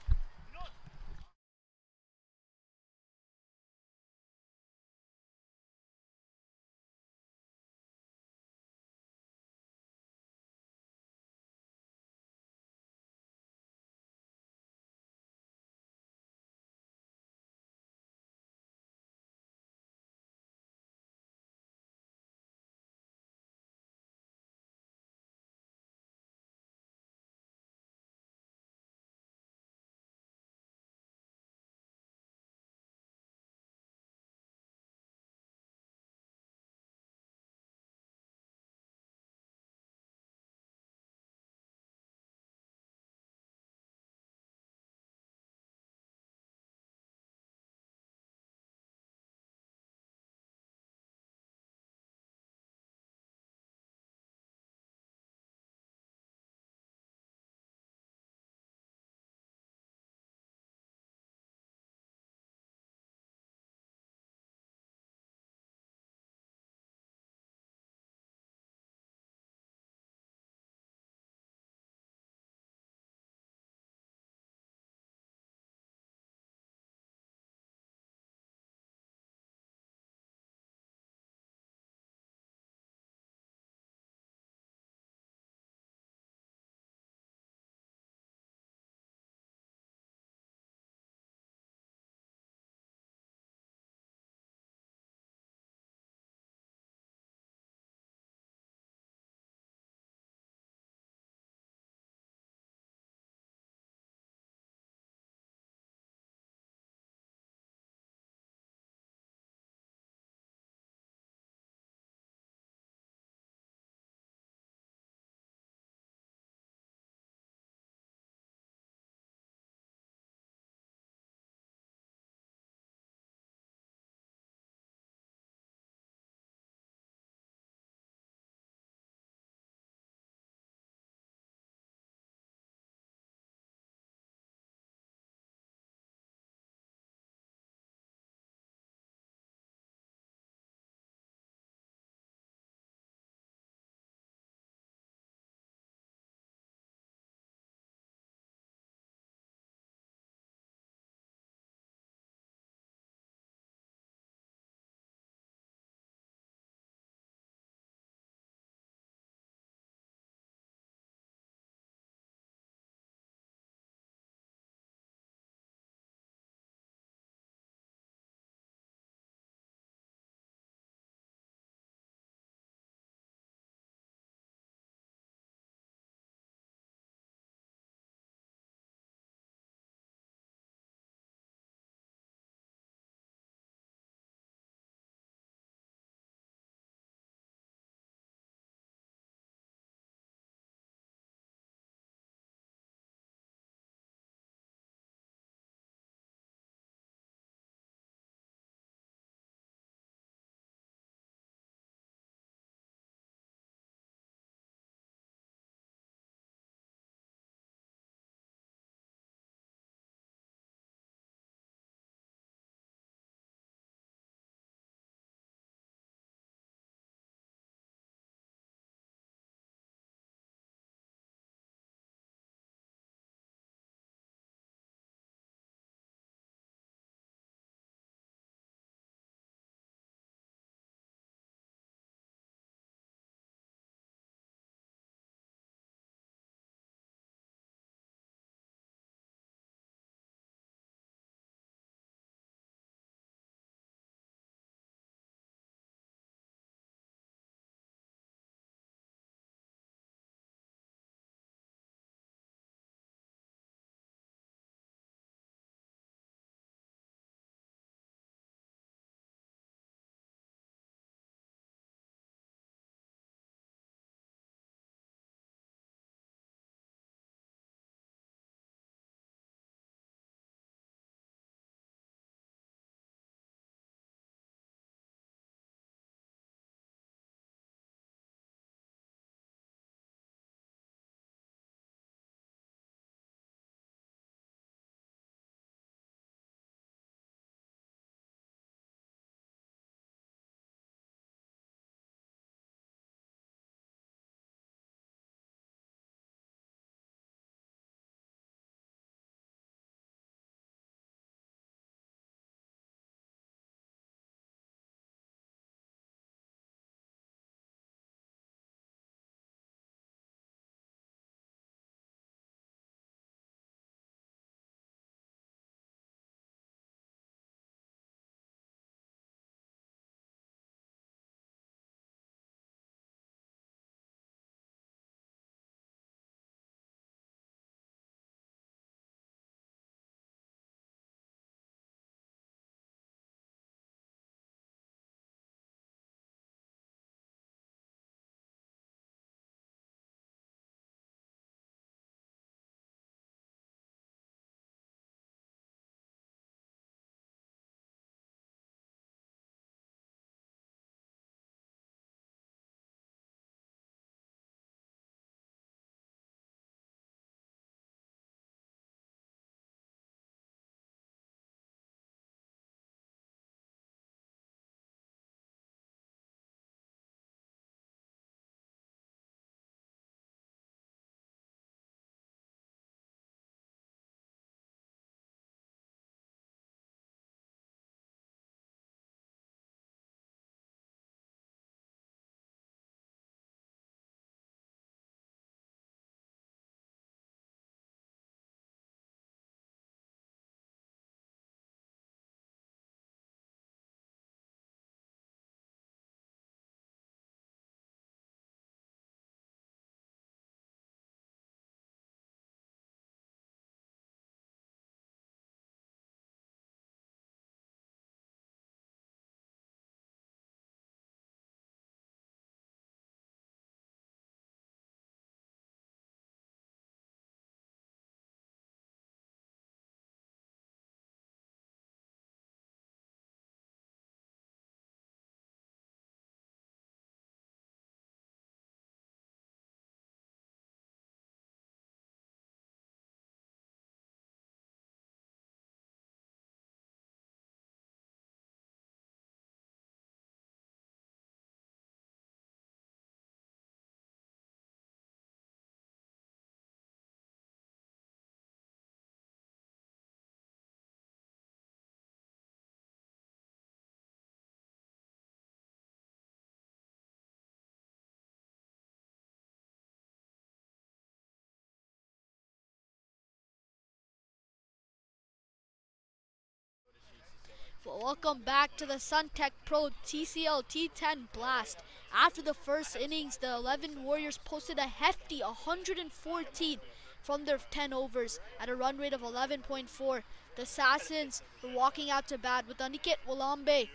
Welcome back to the Suntech Pro TCL T10 Blast. After the first innings, the 11 Warriors posted a hefty 114 from their 10 overs at a run rate of 11.4. The Assassins were walking out to bat with Aniket Walambe.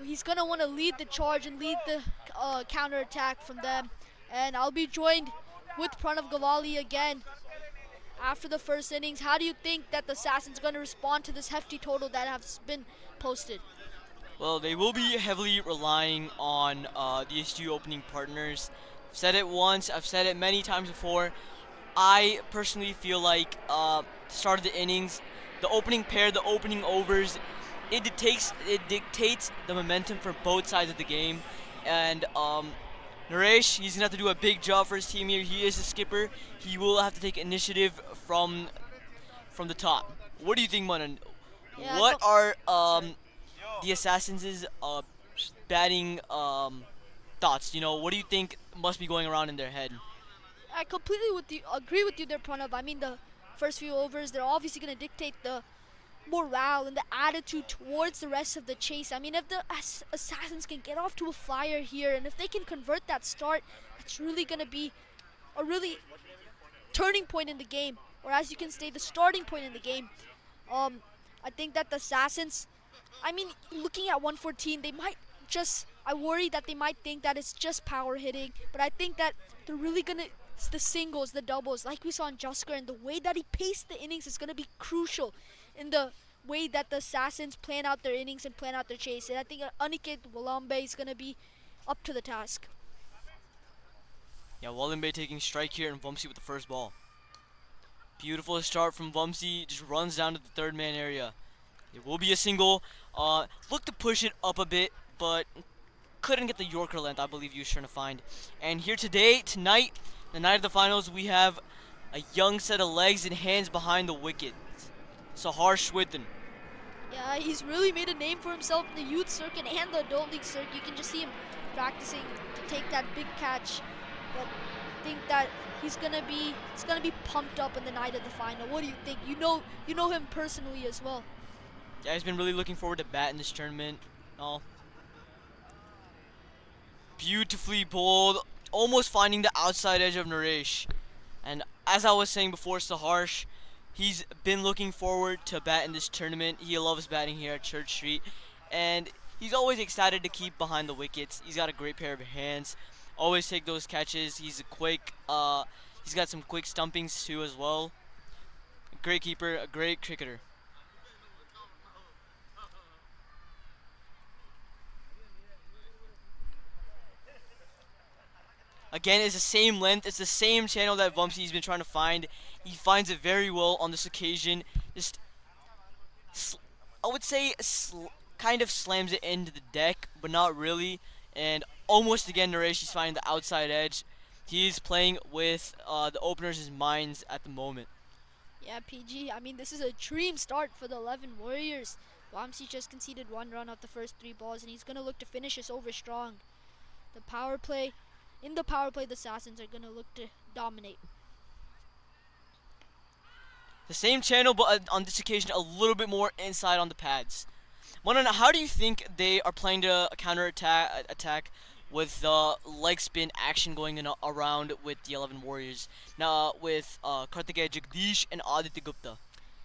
He's going to want to lead the charge and lead the counter-attack from them. And I'll be joined with Pranav Gawali again after the first innings. How do you think that the Assassins are going to respond to this hefty total that has been posted? Well, they will be heavily relying on these two opening partners. I've said it once, I've said it many times before. I personally feel like the start of the innings, the opening pair, the opening overs, it dictates the momentum for both sides of the game. And Naresh, he's going to have to do a big job for his team here. He is the skipper. He will have to take initiative from the top. What do you think, Manan? Yeah, What are the Assassins' batting thoughts? You know, what do you think must be going around in their head? I completely agree with you there, Pranav. I mean, the first few overs, they're obviously going to dictate the morale and the attitude towards the rest of the chase. I mean, if the Assassins can get off to a flyer here, and if they can convert that start, it's really going to be a really turning point in the game, or as you can say, the starting point in the game. I think that the Assassins, I mean, looking at 114, they might just, I worry that they might think that it's just power hitting, but I think that they're really going to, the singles, the doubles, like we saw in Jaskar, and the way that he paced the innings is going to be crucial in the way that the Assassins plan out their innings and plan out their chase. And I think Aniket Walambe is going to be up to the task. Yeah, Walambe taking strike here and Vamsi with the first ball. Beautiful start from Vamsi, just runs down to the third man area. It will be a single. Looked to push it up a bit, but couldn't get the Yorker length I believe he was trying to find. And here tonight, the night of the finals, we have a young set of legs and hands behind the wicket. Sahar Shwithan. Yeah, he's really made a name for himself in the youth circuit and the adult league circuit. You can just see him practicing to take that big catch. But I think that he's gonna be pumped up in the night of the final. What do you think? You know him personally as well. Yeah, he's been really looking forward to bat in this tournament. Oh. Beautifully bowled, almost finding the outside edge of Naresh. And as I was saying before, Saharsh, he's been looking forward to bat in this tournament. He loves batting here at Church Street. And he's always excited to keep behind the wickets. He's got a great pair of hands. Always take those catches. He's a quick, he's got some quick stumpings too as well. A great keeper, a great cricketer. Again, it's the same length. It's the same channel that Vamsi's been trying to find. He finds it very well on this occasion. Just, I would say, kind of slams it into the deck, but not really. And almost again, Naresh is finding the outside edge. He's playing with the openers' minds at the moment. Yeah, PG, I mean, this is a dream start for the 11 Warriors. Vamsi just conceded 1 run off the first 3 balls, and he's going to look to finish this over strong. In the power play, the Assassins are going to look to dominate. The same channel, but on this occasion, a little bit more inside on the pads. Manan, how do you think they are playing to counter attack with the leg spin action going in around with the 11 Warriors? Now, with Kartikeya Jagdish and Aditya Gupta.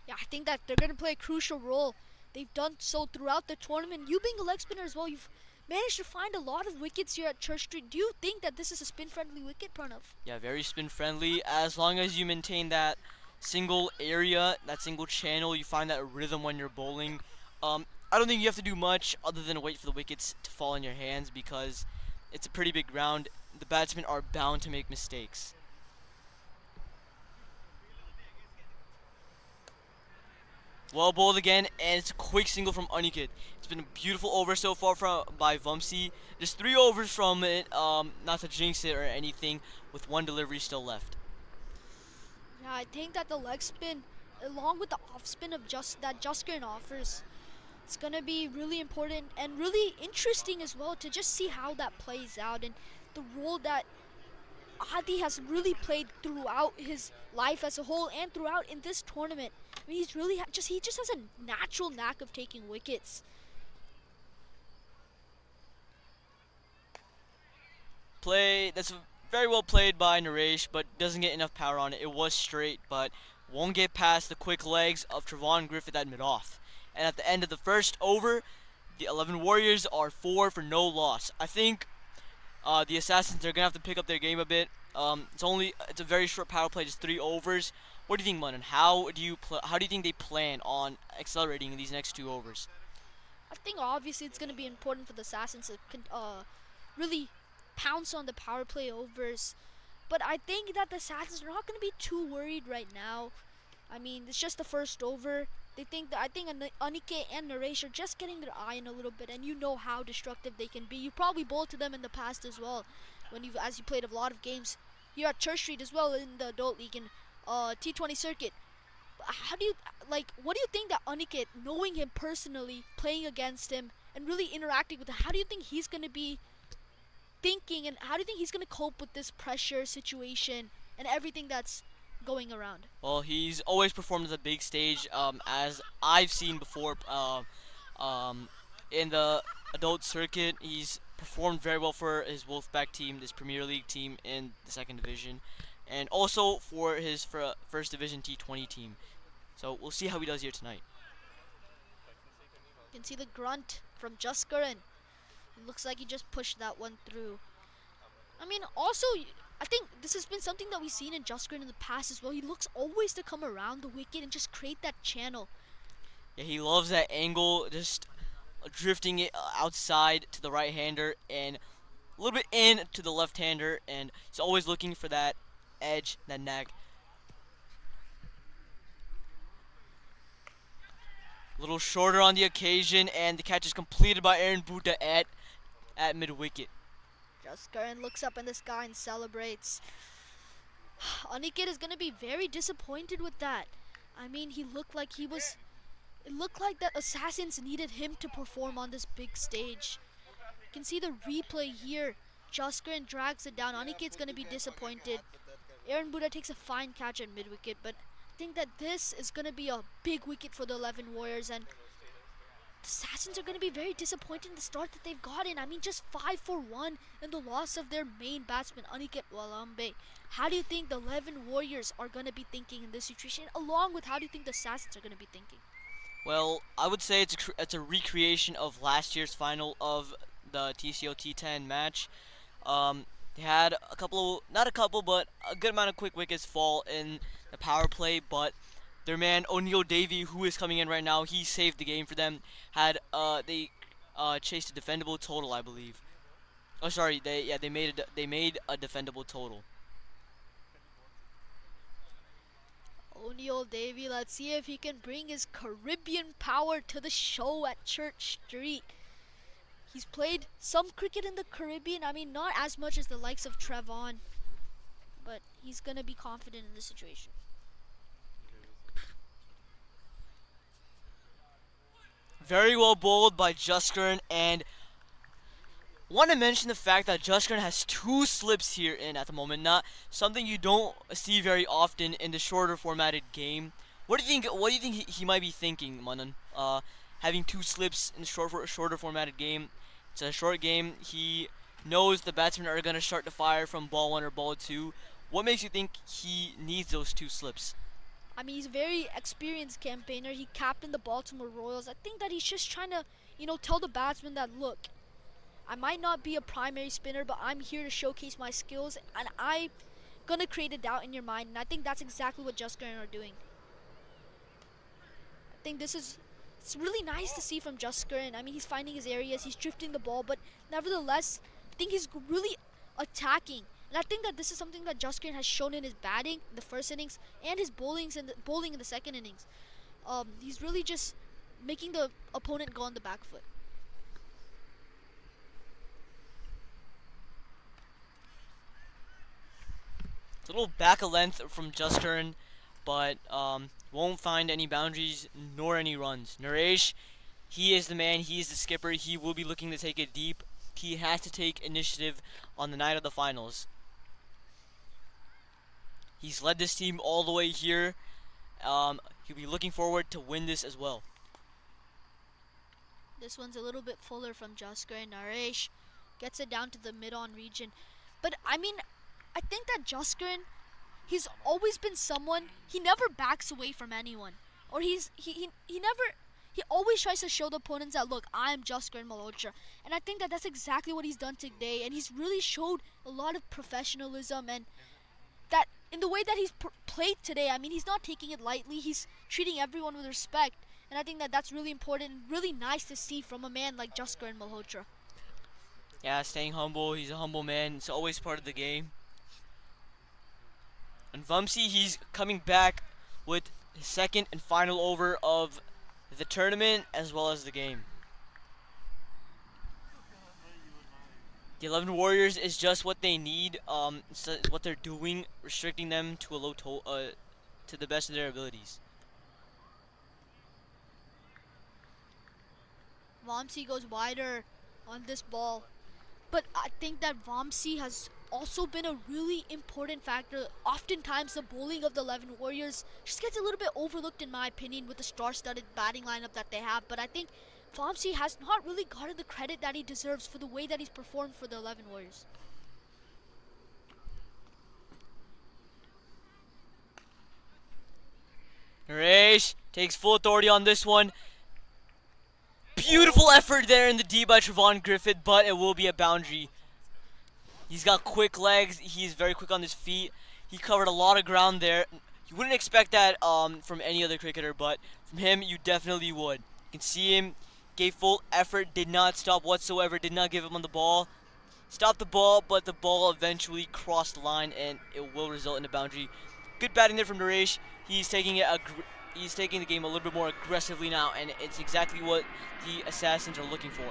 Yeah, I think that they're going to play a crucial role. They've done so throughout the tournament. You being a leg spinner as well, you've managed to find a lot of wickets here at Church Street. Do you think that this is a spin-friendly wicket, Pranav? Yeah, very spin-friendly. As long as you maintain that single area, that single channel, you find that rhythm when you're bowling. I don't think you have to do much other than wait for the wickets to fall in your hands because it's a pretty big ground. The batsmen are bound to make mistakes. Well bowled again, and it's a quick single from Aniket. It's been a beautiful over so far by Vamsi. Just 3 overs from it, not to jinx it or anything, with 1 delivery still left. Yeah, I think that the leg spin, along with the off spin of that Jaskar offers, it's going to be really important and really interesting as well to just see how that plays out and the role that Adi has really played throughout his life as a whole and throughout in this tournament. I mean, he's really he just has a natural knack of taking wickets. That's very well played by Naresh, but doesn't get enough power on it. It was straight, but won't get past the quick legs of Trevon Griffith at mid-off. And at the end of the first over, the 11 Warriors are 4 for no loss. I think the Assassins are gonna have to pick up their game a bit. It's a very short power play, just 3 overs. What do you think, Manan? How do you think they plan on accelerating in these next 2 overs? I think obviously it's going to be important for the Assassins to really pounce on the power play overs. But I think that the Assassins are not going to be too worried right now. I mean, it's just the first over. I think Anike and Naresh are just getting their eye in a little bit, and you know how destructive they can be. You probably bowled to them in the past as well, as you played a lot of games here at Church Street as well in the adult league and T20 circuit. What do you think that Anike, knowing him personally, playing against him, and really interacting with him, how do you think he's going to be thinking, and how do you think he's going to cope with this pressure situation and everything that's going around? Well, he's always performed at the big stage, as I've seen before. In the adult circuit, he's performed very well for his Wolfpack team, this Premier League team in the second division, and also for his first division T20 team. So we'll see how he does here tonight. You can see the grunt from Jaskaran. It looks like he just pushed that one through. I mean, also, I think this has been something that we've seen in Jaskaran in the past as well. He looks always to come around the wicket and just create that channel. Yeah, he loves that angle, just drifting it outside to the right-hander and a little bit in to the left-hander, and he's always looking for that edge, that nag. A little shorter on the occasion, and the catch is completed by Aaron Buta at mid-wicket. Jaskaran looks up in the sky and celebrates. Aniket is going to be very disappointed with that. I mean, it looked like that Assassins needed him to perform on this big stage. You can see the replay here. Jaskaran drags it down. Aniket's going to be disappointed. Aaron Buddha takes a fine catch at mid-wicket, but I think that this is going to be a big wicket for the 11 Warriors, and the Assassins are going to be very disappointed in the start that they've gotten. I mean, just 5 for 1 in the loss of their main batsman, Aniket Walambe. How do you think the 11 Warriors are going to be thinking in this situation, along with how do you think the Assassins are going to be thinking? Well, I would say it's a recreation of last year's final of the TCO T10 match. They had but a good amount of quick wickets fall in the power play, but their man O'Neal Davey, who is coming in right now, he saved the game for them. They chased a defendable total, I believe. Oh, sorry, they made a defendable total. O'Neal Davey, let's see if he can bring his Caribbean power to the show at Church Street. He's played some cricket in the Caribbean. I mean, not as much as the likes of Trevon, but he's going to be confident in this situation. Very well bowled by Jaskaran, and want to mention the fact that Jaskaran has 2 slips here at the moment, not something you don't see very often in the shorter formatted game. What do you think he might be thinking, Manan? Having 2 slips in the shorter formatted game. It's a short game. He knows the batsmen are going to start to fire from ball 1 or ball 2. What makes you think he needs those 2 slips? I mean, he's a very experienced campaigner. He captained the Baltimore Royals. I think that he's just trying to, tell the batsman that, look, I might not be a primary spinner, but I'm here to showcase my skills, and I'm going to create a doubt in your mind, and I think that's exactly what Jaskaran are doing. I think it's really nice to see from Jaskaran. I mean, he's finding his areas, he's drifting the ball, but nevertheless, I think he's really attacking. And I think that this is something that Jaskaran has shown in his batting in the first innings and his bowling in the second innings. He's really just making the opponent go on the back foot. It's a little back of length from Jaskaran, but won't find any boundaries nor any runs. Naresh, he is the man, he is the skipper, he will be looking to take it deep. He has to take initiative on the night of the finals. He's led this team all the way here He'll be looking forward to win this as well. This one's a little bit fuller from Jasker, and Naresh gets it down to the mid-on region. But I mean, I think that Jasker, he's always been someone, he never backs away from anyone. Or he always tries to show the opponents that, look, I am Jasker Malhotra. And I think that that's exactly what he's done today. And he's really showed a lot of professionalism, and that in the way that he's played today, I mean, he's not taking it lightly. He's treating everyone with respect. And I think that that's really important and really nice to see from a man like Jasker Malhotra. Yeah, staying humble. He's a humble man. It's always part of the game. And Vamsi, he's coming back with his second and final over of the tournament as well as the game. The 11 Warriors is just what they need. So what they're doing, restricting them to a to the best of their abilities. Vamsi goes wider on this ball. But I think that Vamsi has also been a really important factor. Oftentimes the bowling of the 11 Warriors just gets a little bit overlooked in my opinion with the star-studded batting lineup that they have. But I think Vamsi has not really gotten the credit that he deserves for the way that he's performed for the 11 Warriors. Naresh takes full authority on this one. Beautiful effort there in the D by Trevon Griffith, but it will be a boundary. He's got quick legs. He's very quick on his feet. He covered a lot of ground there. You wouldn't expect that from any other cricketer, but from him, you definitely would. You can see him gave full effort, did not stop whatsoever, did not give up on the ball. Stopped the ball, but the ball eventually crossed the line, and it will result in a boundary. Good batting there from Naresh. He's taking the game a little bit more aggressively now, and it's exactly what the Assassins are looking for.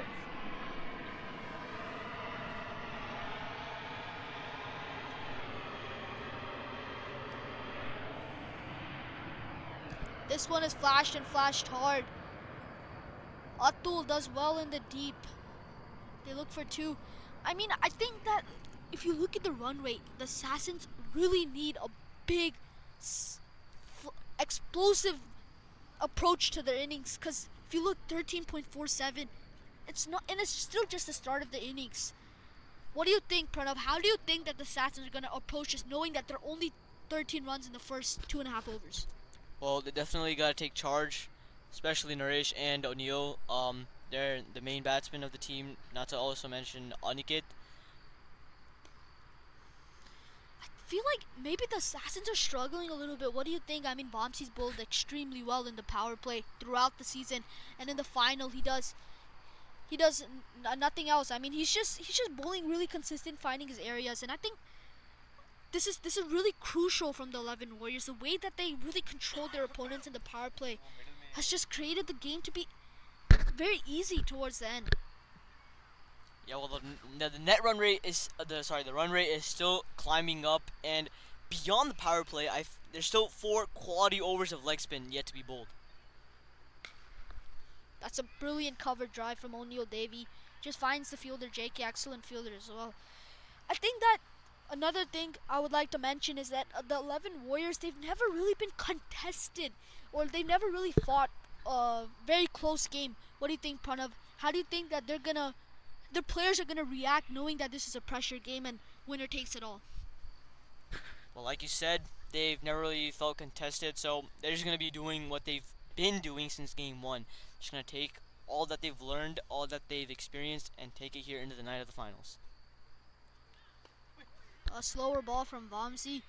This one is flashed and flashed hard. Atul does well in the deep. They look for two. I mean, I think that if you look at the run rate, the Assassins really need a big, explosive approach to their innings. Because if you look 13.47, it's not, and it's still just the start of the innings. What do you think, Pranav? How do you think that the Assassins are going to approach this, knowing that they're only 13 runs in the first 2.5 overs? Well, they definitely got to take charge, especially Naresh and O'Neill. They're the main batsmen of the team, not to also mention Aniket. I feel like maybe the Assassins are struggling a little bit. What do you think? I mean, Vamsi's bowled extremely well in the power play throughout the season, and in the final he does nothing else. I mean, he's just bowling really consistent, finding his areas, and I think this is really crucial from the 11 Warriors. The way that they really control their opponents in the power play has just created the game to be very easy towards the end. Yeah, well, the net run rate is the run rate is still climbing up, and beyond the power play, there's still 4 quality overs of leg spin yet to be bowled. That's a brilliant cover drive from O'Neill Davey. Just finds the fielder, JK, excellent fielder as well. I think that another thing I would like to mention is that the 11 Warriors, they've never really been contested, or they've never really fought a very close game. What do you think, Pranav? How do you think that the players are gonna react knowing that this is a pressure game and winner takes it all? Well, like you said, they've never really felt contested, so they're just going to be doing what they've been doing since game 1. Just going to take all that they've learned, all that they've experienced, and take it here into the night of the finals. A slower ball from Vamsi.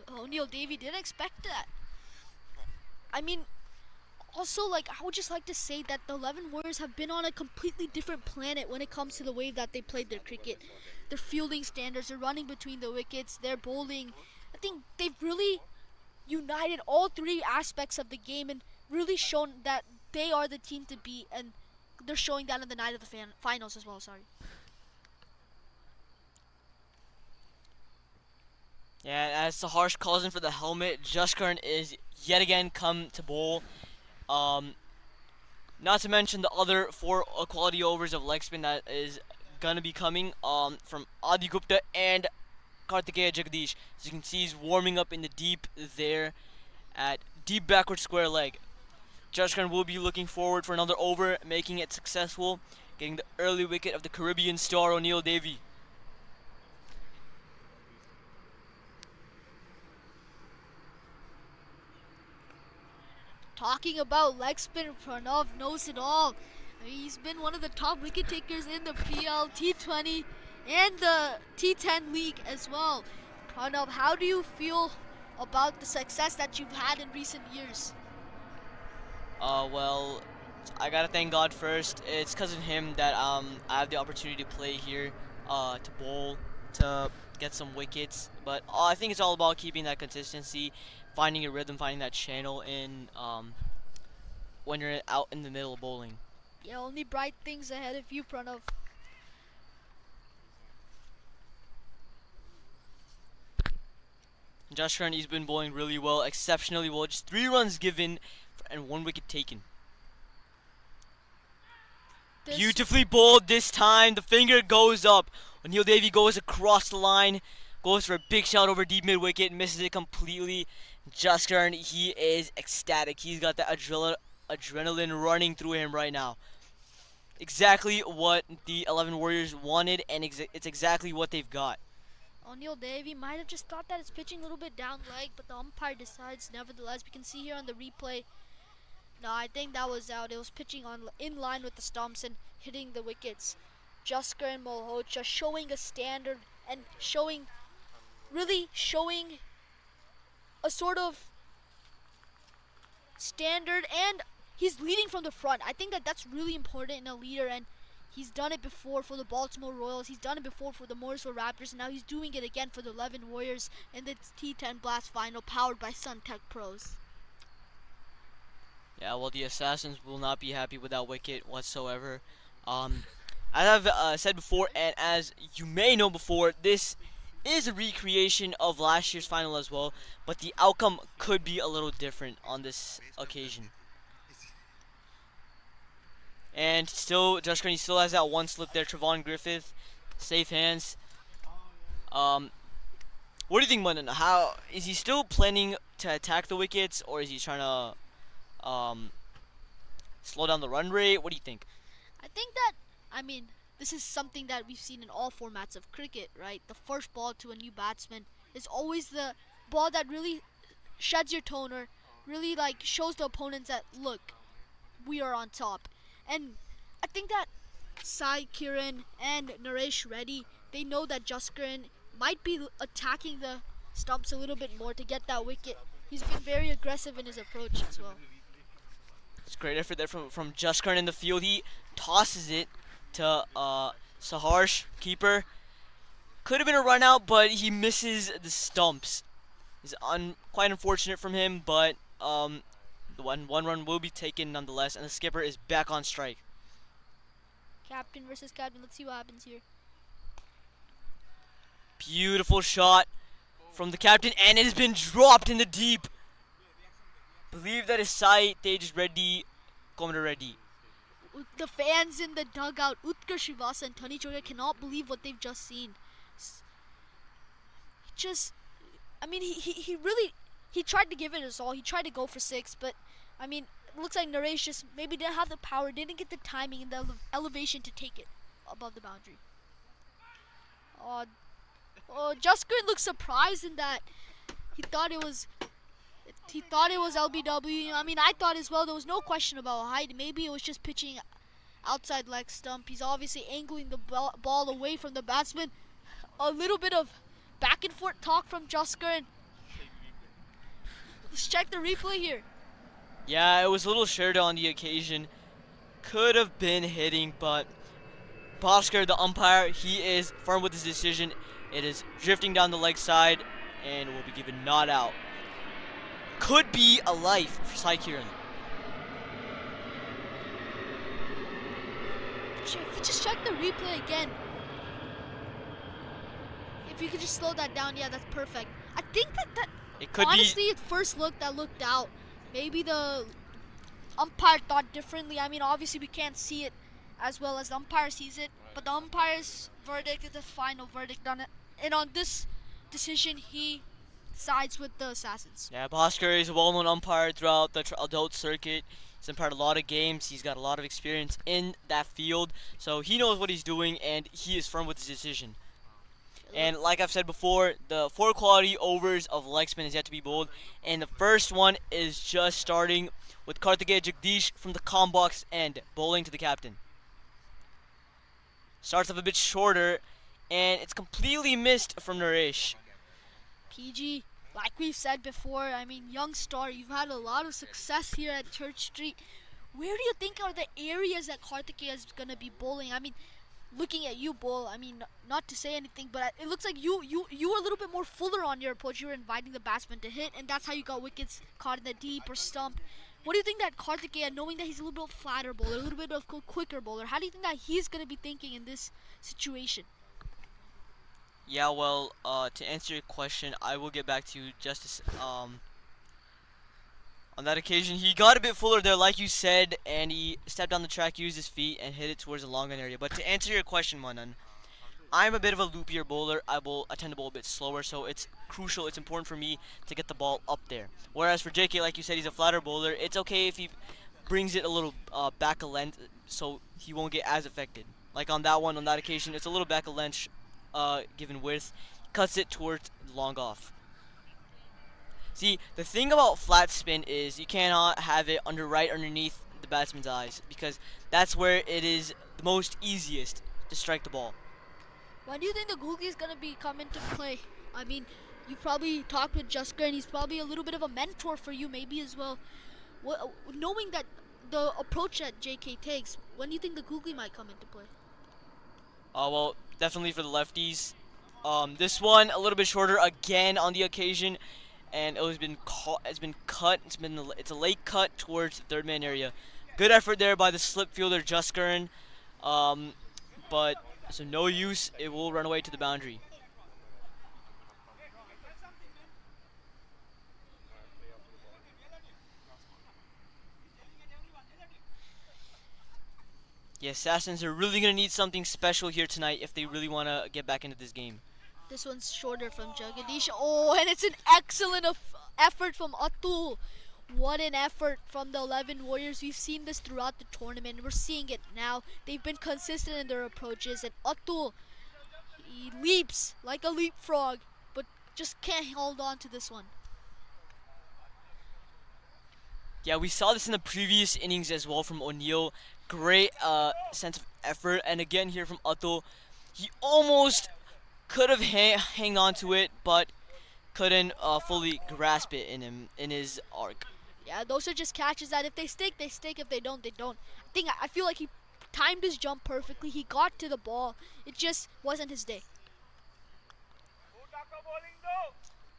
O'Neill Davey didn't expect that. I mean, also, I would just like to say that the 11 Warriors have been on a completely different planet when it comes to the way that they played their cricket. Their fielding standards, their running between the wickets, their bowling. I think they've really united all 3 aspects of the game and really shown that they are the team to beat, and they're showing that in the night of the finals as well. Yeah, as Saharsh calls in for the helmet, Jaskaran is yet again come to bowl. Not to mention the other 4 quality overs of leg spin that is gonna be coming from Adi Gupta and Kartikeya Jagdish. As you can see, he's warming up in the deep there at deep backward square leg. Jashkaran will be looking forward for another over, making it successful, getting the early wicket of the Caribbean star O'Neil Davey. Talking about leg spin, Pranav knows it all. I mean, he's been one of the top wicket takers in the PL, T20, and the T10 league as well. Pranav, how do you feel about the success that you've had in recent years? Well, I gotta thank God first. It's because of him that I have the opportunity to play here, to bowl, to get some wickets. But I think it's all about keeping that consistency, finding a rhythm, finding that channel in when you're out in the middle of bowling. Yeah, only bright things ahead of you, Pranav. Josh Carney's been bowling really well, exceptionally well. Just 3 runs given and 1 wicket taken. This- Beautifully bowled this time. The finger goes up. O'Neil Davey goes across the line, goes for a big shot over deep mid wicket, misses it completely. Josh Carney, he is ecstatic. He's got the adrenaline running through him right now. Exactly what the 11 Warriors wanted, and it's exactly what they've got. O'Neil Davey might have just thought that it's pitching a little bit down leg, but the umpire decides nevertheless. We can see here on the replay. No, I think that was out. It was pitching in line with the stumps and hitting the wickets. Jaskar and Malhotra showing a standard and really showing a sort of standard, and he's leading from the front. I think that's really important in a leader, and he's done it before for the Baltimore Royals. He's done it before for the Morrisville Raptors, and now he's doing it again for the 11 Warriors in the T10 Blast Final, powered by Suntech Pros. Yeah, well, the Assassins will not be happy with that wicket whatsoever. As I've said before, and as you may know before, this is a recreation of last year's final as well, but the outcome could be a little different on this occasion. And still, Josh Carney still has that one slip there. Trevon Griffith, safe hands. What do you think, Manan? How is he still planning to attack the wickets, or is he trying to slow down the run rate? What do you think? I think that, this is something that we've seen in all formats of cricket, right? The first ball to a new batsman is always the ball that really sheds your toner, really shows the opponents that, look, we are on top. And I think that Sai Kiran and Naresh Reddy, they know that Jaskaran might be attacking the stumps a little bit more to get that wicket. He's been very aggressive in his approach as well. It's great effort there from Jaskaran in the field. He tosses it to Saharsh, keeper. Could have been a run out, but he misses the stumps. It's quite unfortunate from him, but the one run will be taken nonetheless, and the skipper is back on strike. Captain versus captain. Let's see what happens here. Beautiful shot from the captain, and it has been dropped in the deep. Believe that is Sai Tejas Reddy, Commander Reddy. The fans in the dugout, Utkar Srivastava and Tony Choria, cannot believe what they've just seen. He tried to give it his all. He tried to go for 6, but it looks like Naresh just maybe didn't have the power, didn't get the timing and the elevation to take it above the boundary. Jaskaran looks surprised in that. He thought it was LBW. I thought as well. There was no question about height. Maybe it was just pitching outside leg stump. He's obviously angling the ball away from the batsman. A little bit of back and forth talk from Jaskaran. Let's check the replay here. Yeah, it was a little shorter on the occasion. Could have been hitting, but Bhaskar, the umpire, he is firm with his decision. It is drifting down the leg side and will be given not out. Could be a life for Sai Kiran. If you just check the replay again. If you could just slow that down, yeah, that's perfect. I think that It could honestly, at first look, that looked out. Maybe the umpire thought differently. Obviously we can't see it as well as the umpire sees it, but the umpire's verdict is the final verdict on it. And on this decision, he sides with the Assassins. Yeah, Bhaskar is a well-known umpire throughout the adult circuit. He's umpired a lot of games. He's got a lot of experience in that field, so he knows what he's doing, and he is firm with his decision. And like I've said before, the 4 quality overs of leg spin is yet to be bowled, and the first one is just starting with Karthikeya Jagdish from the calm box end, bowling to the captain. Starts off a bit shorter, and it's completely missed from Naresh. PG, like we've said before, I mean, young star, you've had a lot of success here at Church Street. Where do you think are the areas that Karthikeya is going to be bowling? I mean, looking at you bowl, I mean, not to say anything, but it looks like you were a little bit more fuller on your approach. You were inviting the batsman to hit, and that's how you got wickets caught in the deep or stump. What do you think that Karthikeya, knowing that he's a little bit flatter bowler, a little bit of quicker bowler, how do you think that he's going to be thinking in this situation? Yeah, well, to answer your question, I will get back to you just on that occasion. He got a bit fuller there, like you said, and he stepped down the track, used his feet, and hit it towards the long gun area. But to answer your question, Manan, I'm a bit of a loopier bowler. I tend to bowl a bit slower, so it's crucial. It's important for me to get the ball up there. Whereas for JK, like you said, he's a flatter bowler. It's okay if he brings it a little back a length, so he won't get as affected. Like on that occasion, it's a little back a length given width, cuts it towards long off. See, the thing about flat spin is you cannot have it right underneath the batsman's eyes, because that's where it is the most easiest to strike the ball. When do you think the googly is going to come into play? I mean, you probably talked with Jasker, and he's probably a little bit of a mentor for you maybe as well. Knowing that the approach that JK takes, when do you think the googly might come into play? Well, definitely for the lefties. This one a little bit shorter again on the occasion, and it's been cut. It's a late cut towards the third man area. Good effort there by the slip fielder Jaskern, but so no use. It will run away to the boundary. The Assassins are really going to need something special here tonight if they really want to get back into this game. This one's shorter from Jagadish. Oh, and it's an excellent effort from Atul. What an effort from the 11 Warriors. We've seen this throughout the tournament. We're seeing it now. They've been consistent in their approaches. And Atul, he leaps like a leapfrog, but just can't hold on to this one. Yeah, we saw this in the previous innings as well from O'Neal. Great sense of effort, and again here from Atul. He almost could have hang on to it, but couldn't fully grasp it in his arc. Yeah, those are just catches that if they stick, they stick. If they don't, they don't. I feel like he timed his jump perfectly. He got to the ball. It just wasn't his day.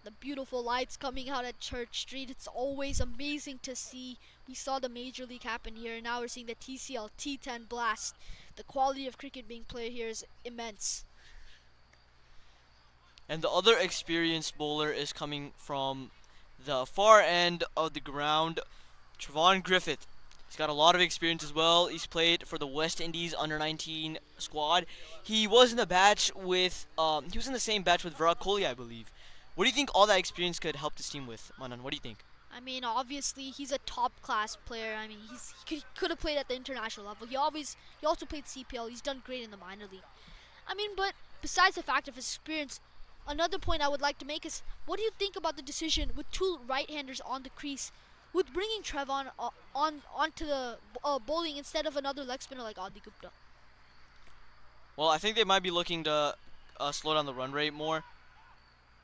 The beautiful lights coming out at Church Street. It's always amazing to see. We saw the Major League happen here, and now we're seeing the TCL T10 blast. The quality of cricket being played here is immense. And the other experienced bowler is coming from the far end of the ground, Trevon Griffith. He's got a lot of experience as well. He's played for the West Indies under-19 squad. He was in the batch with, he was in the same batch with Virat Kohli, I believe. What do you think all that experience could help this team with, Manan? What do you think? I mean, obviously, he's a top-class player. I mean, he could have played at the international level. He also played CPL. He's done great in the minor league. I mean, but besides the fact of his experience, another point I would like to make is, what do you think about the decision with 2 right-handers on the crease, with bringing Trevon onto the bowling instead of another leg spinner like Adi Gupta? Well, I think they might be looking to slow down the run rate more.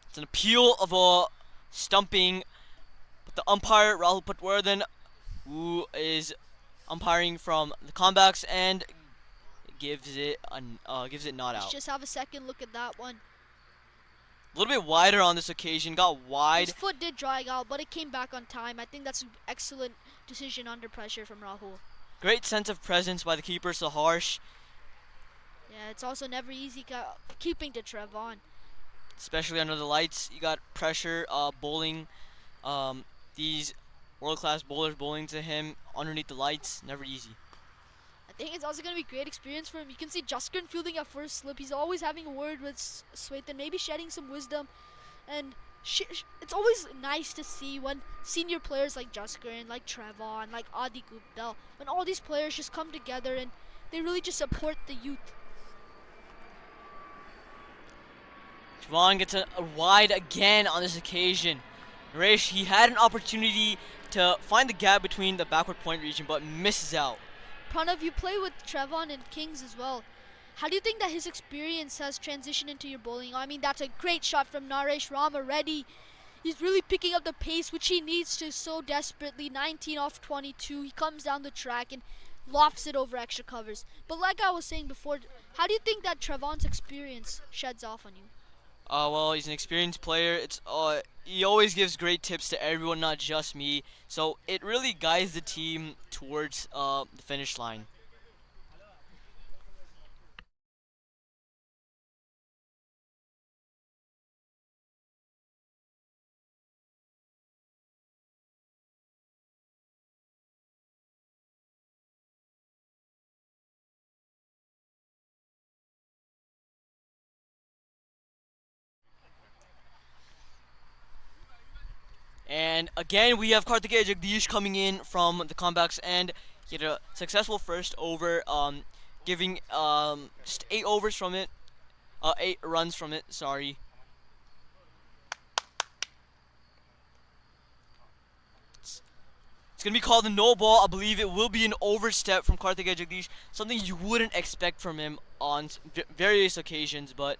It's an appeal of a stumping, but the umpire, Rahul Patwardhan, who is umpiring from the comebacks, and gives it not Let's out. just have a second look at that one. A little bit wider on this occasion, got wide. His foot did drag out, but it came back on time. I think that's an excellent decision under pressure from Rahul. Great sense of presence by the keeper, Saharsh, Yeah, it's also never easy keeping to Trevon. especially under the lights. You got pressure bowling, these world-class bowlers bowling to him underneath the lights, never easy. I think it's also going to be a great experience for him. You can see Jaskran fielding at first slip. He's always having a word with Swethan, maybe shedding some wisdom. And it's always nice to see when senior players like Jaskaran, like Trevon, like Adi Gupta, when all these players just come together and they really just support the youth. Javon gets a wide again on this occasion. Naresh, he had an opportunity to find the gap between the backward point region, but misses out. Pranav, you play with Trevon and Kings as well. How do you think that his experience has transitioned into your bowling? I mean, that's a great shot from Naresh Ram already. He's really picking up the pace, which he needs to so desperately. 19 off 22. He comes down the track and lofts it over extra covers. But like I was saying before, how do you think that Trevon's experience sheds off on you? Well, he's an experienced player. He always gives great tips to everyone, not just me. So it really guides the team towards the finish line. And again, we have Karthikeya Jagdish coming in from the comebacks, and he had a successful first over, giving just 8 overs from it, 8 runs from it. Sorry. It's gonna be called a no ball. I believe it will be an overstep from Karthikeya Jagdish, something you wouldn't expect from him on various occasions, but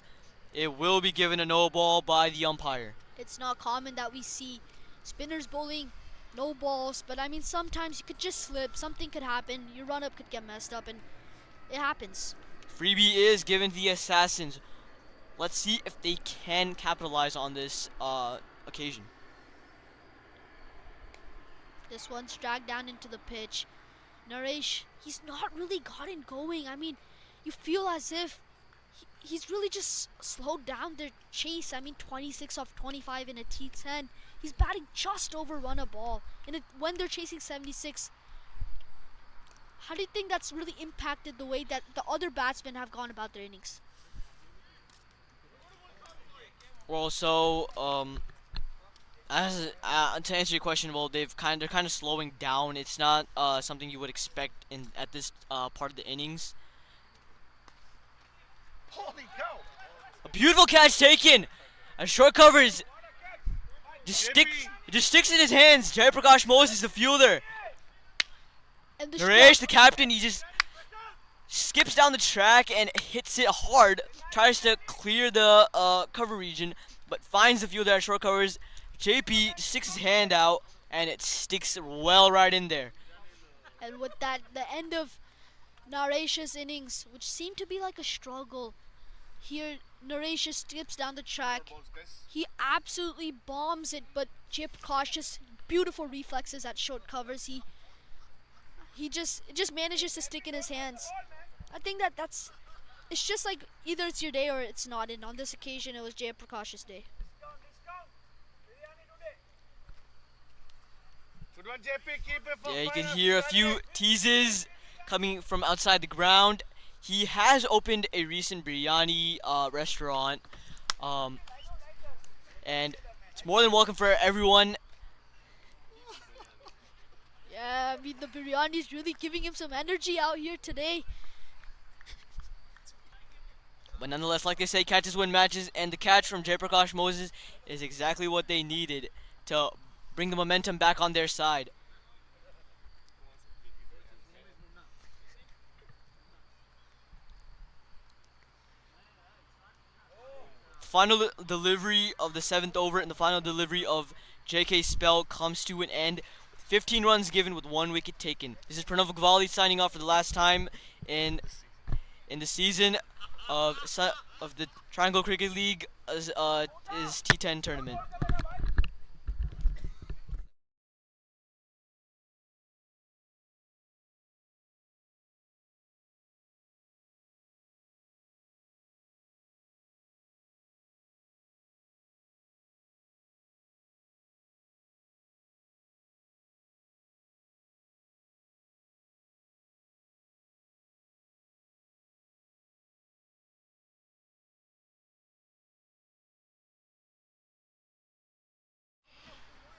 it will be given a no ball by the umpire. It's not common that we see spinners bowling no balls, but I mean sometimes you could just slip, something could happen, your run up could get messed up, and it happens. Freebie is given to the Assassins. Let's see if they can capitalize on this occasion. This one's dragged down into the pitch. Naresh, he's not really gotten going. I mean, you feel as if he's really just slowed down their chase. I mean, 26 off 25 in a T10. He's batting just over run a ball. And when they're chasing 76, how do you think that's really impacted the way that the other batsmen have gone about their innings? Well, so to answer your question, well, they're kind of slowing down. It's not something you would expect at this part of the innings. Holy cow! A beautiful catch taken. A short covers. Just sticks in his hands. Jayaprakash Moses, the fielder. And Naresh, the captain, he just skips down the track and hits it hard. Tries to clear the cover region, but finds the fielder at short covers. JP sticks his hand out, and it sticks well right in there. And with that, the end of Naresh's innings, which seemed to be like a struggle. Here, Naresh skips down the track. He absolutely bombs it, but Jayaprakash just beautiful reflexes at short covers. He just manages to stick in his hands. I think it's just like either it's your day or it's not. And on this occasion, it was Jayaprakash's day. Yeah, you can hear a few teases coming from outside the ground. He has opened a recent biryani restaurant, and it's more than welcome for everyone. Yeah, I mean the biryani is really giving him some energy out here today. But nonetheless, like they say, catches win matches, and the catch from Jayaprakash Moses is exactly what they needed to bring the momentum back on their side. Final delivery of the 7th over and the final delivery of JK Spell comes to an end. 15 runs given with 1 wicket taken. This is Pranav Gvali signing off for the last time in the season of the Triangle Cricket League is T10 tournament.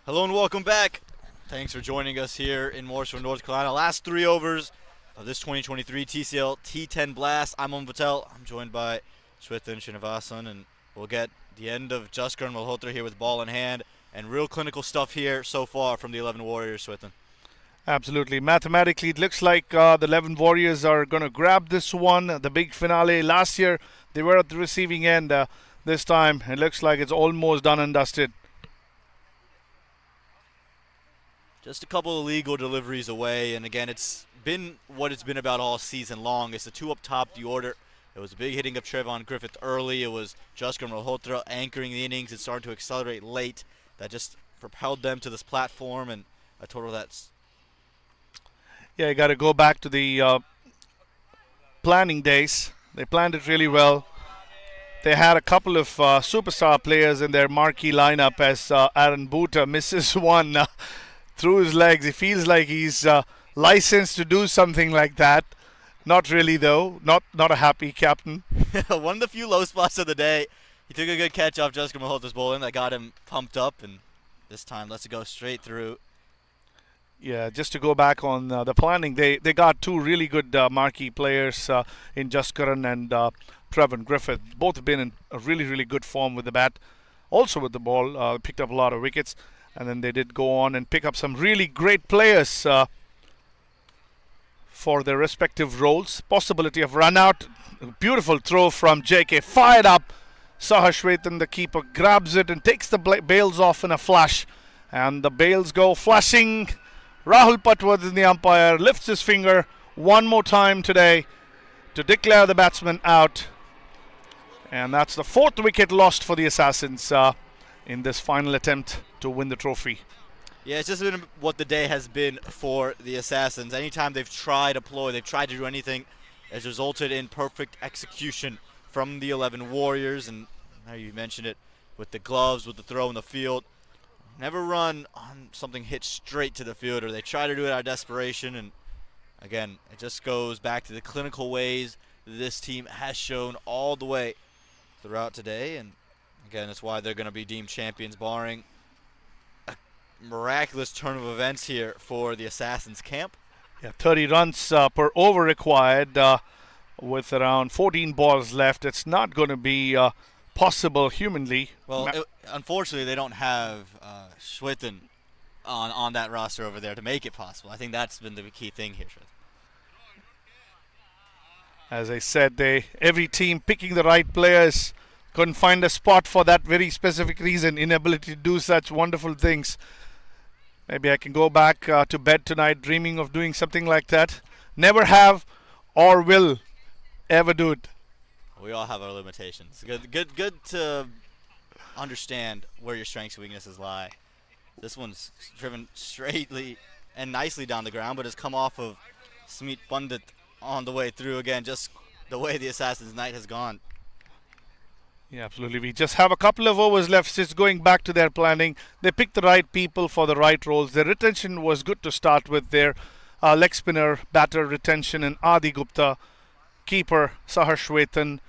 Hello and welcome back. Thanks for joining us here in Morrisville, North Carolina. Last 3 overs of this 2023 TCL T10 Blast. I'm Om Patel. I'm joined by Shwethan Srinivasan, and we'll get the end of Jaskaran Malhotra here with ball in hand, and real clinical stuff here so far from the 11 Warriors, Shwethan. Absolutely. Mathematically, it looks like the 11 Warriors are going to grab this one. The big finale. Last year, they were at the receiving end. This time, it looks like it's almost done and dusted. Just a couple of legal deliveries away, and again, it's been what it's been about all season long. It's the 2 up top the order. It was a big hitting of Trevon Griffith early. It was Jaskaran Malhotra anchoring the innings. It started to accelerate late. That just propelled them to this platform, and a total that's... Yeah, you got to go back to the planning days. They planned it really well. They had a couple of superstar players in their marquee lineup as Aaron Boota misses one through his legs. He feels like he's licensed to do something like that. Not really, though. Not a happy captain. One of the few low spots of the day. He took a good catch off Jaskaran Malhotra's bowling that got him pumped up, and this time lets it go straight through. Yeah, just to go back on the planning, they got 2 really good marquee players in Jaskaran and Trevon Griffith. Both have been in a really, really good form with the bat. Also with the ball, picked up a lot of wickets. And then they did go on and pick up some really great players for their respective roles. Possibility of run out. Beautiful throw from JK. Fired up. Sahashwetan, the keeper, grabs it and takes the bails off in a flash. And the bails go flashing. Rahul Patwardhan is the umpire. Lifts his finger one more time today to declare the batsman out. And that's the 4th wicket lost for the Assassins in this final attempt to win the trophy. Yeah, it's just been what the day has been for the Assassins. Anytime they've tried a ploy, they've tried to do anything, has resulted in perfect execution from the 11 Warriors. And now you mentioned it with the gloves, with the throw in the field. Never run on something hit straight to the fielder. They try to do it out of desperation, and again, it just goes back to the clinical ways this team has shown all the way throughout today. And again, that's why they're going to be deemed champions, barring a miraculous turn of events here for the Assassins camp. Yeah, 30 runs per over required with around 14 balls left. It's not going to be possible humanly. Well, unfortunately, they don't have Shwethan on that roster over there to make it possible. I think that's been the key thing here, Shwethan. As I said, every team picking the right players. Couldn't find a spot for that very specific reason, inability to do such wonderful things. Maybe I can go back to bed tonight dreaming of doing something like that. Never have or will ever do it. We all have our limitations. Good to understand where your strengths and weaknesses lie. This one's driven straightly and nicely down the ground, but has come off of Smeet Pandit on the way through again, just the way the Assassin's night has gone. Yeah, absolutely. We just have a couple of overs left. Just going back to their planning. They picked the right people for the right roles. Their retention was good to start with. Their leg spinner, batter retention, and Adi Gupta, keeper Sahashwetan.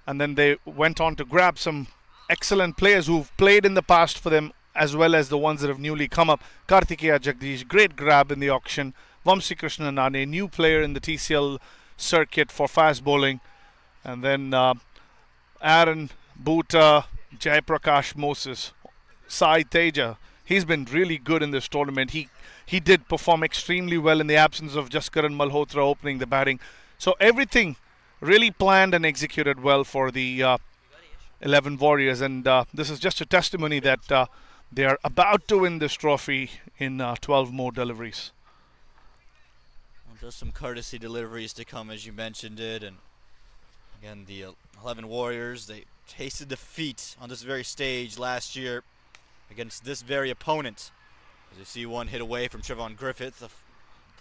And then they went on to grab some excellent players who've played in the past for them, as well as the ones that have newly come up. Kartikeya Jagdish, great grab in the auction. Vamsi Krishna Nane, new player in the TCL circuit for fast bowling. And then Aaron Boota, Jayaprakash Moses, Sai Teja. He's been really good in this tournament. He did perform extremely well in the absence of Jaskaran Malhotra opening the batting. So everything really planned and executed well for the 11 Warriors. And this is just a testimony that they are about to win this trophy in 12 more deliveries. Well, just some courtesy deliveries to come, as you mentioned it. And again, the 11 Warriors, they tasted defeat on this very stage last year against this very opponent. As you see one hit away from Trevon Griffith, a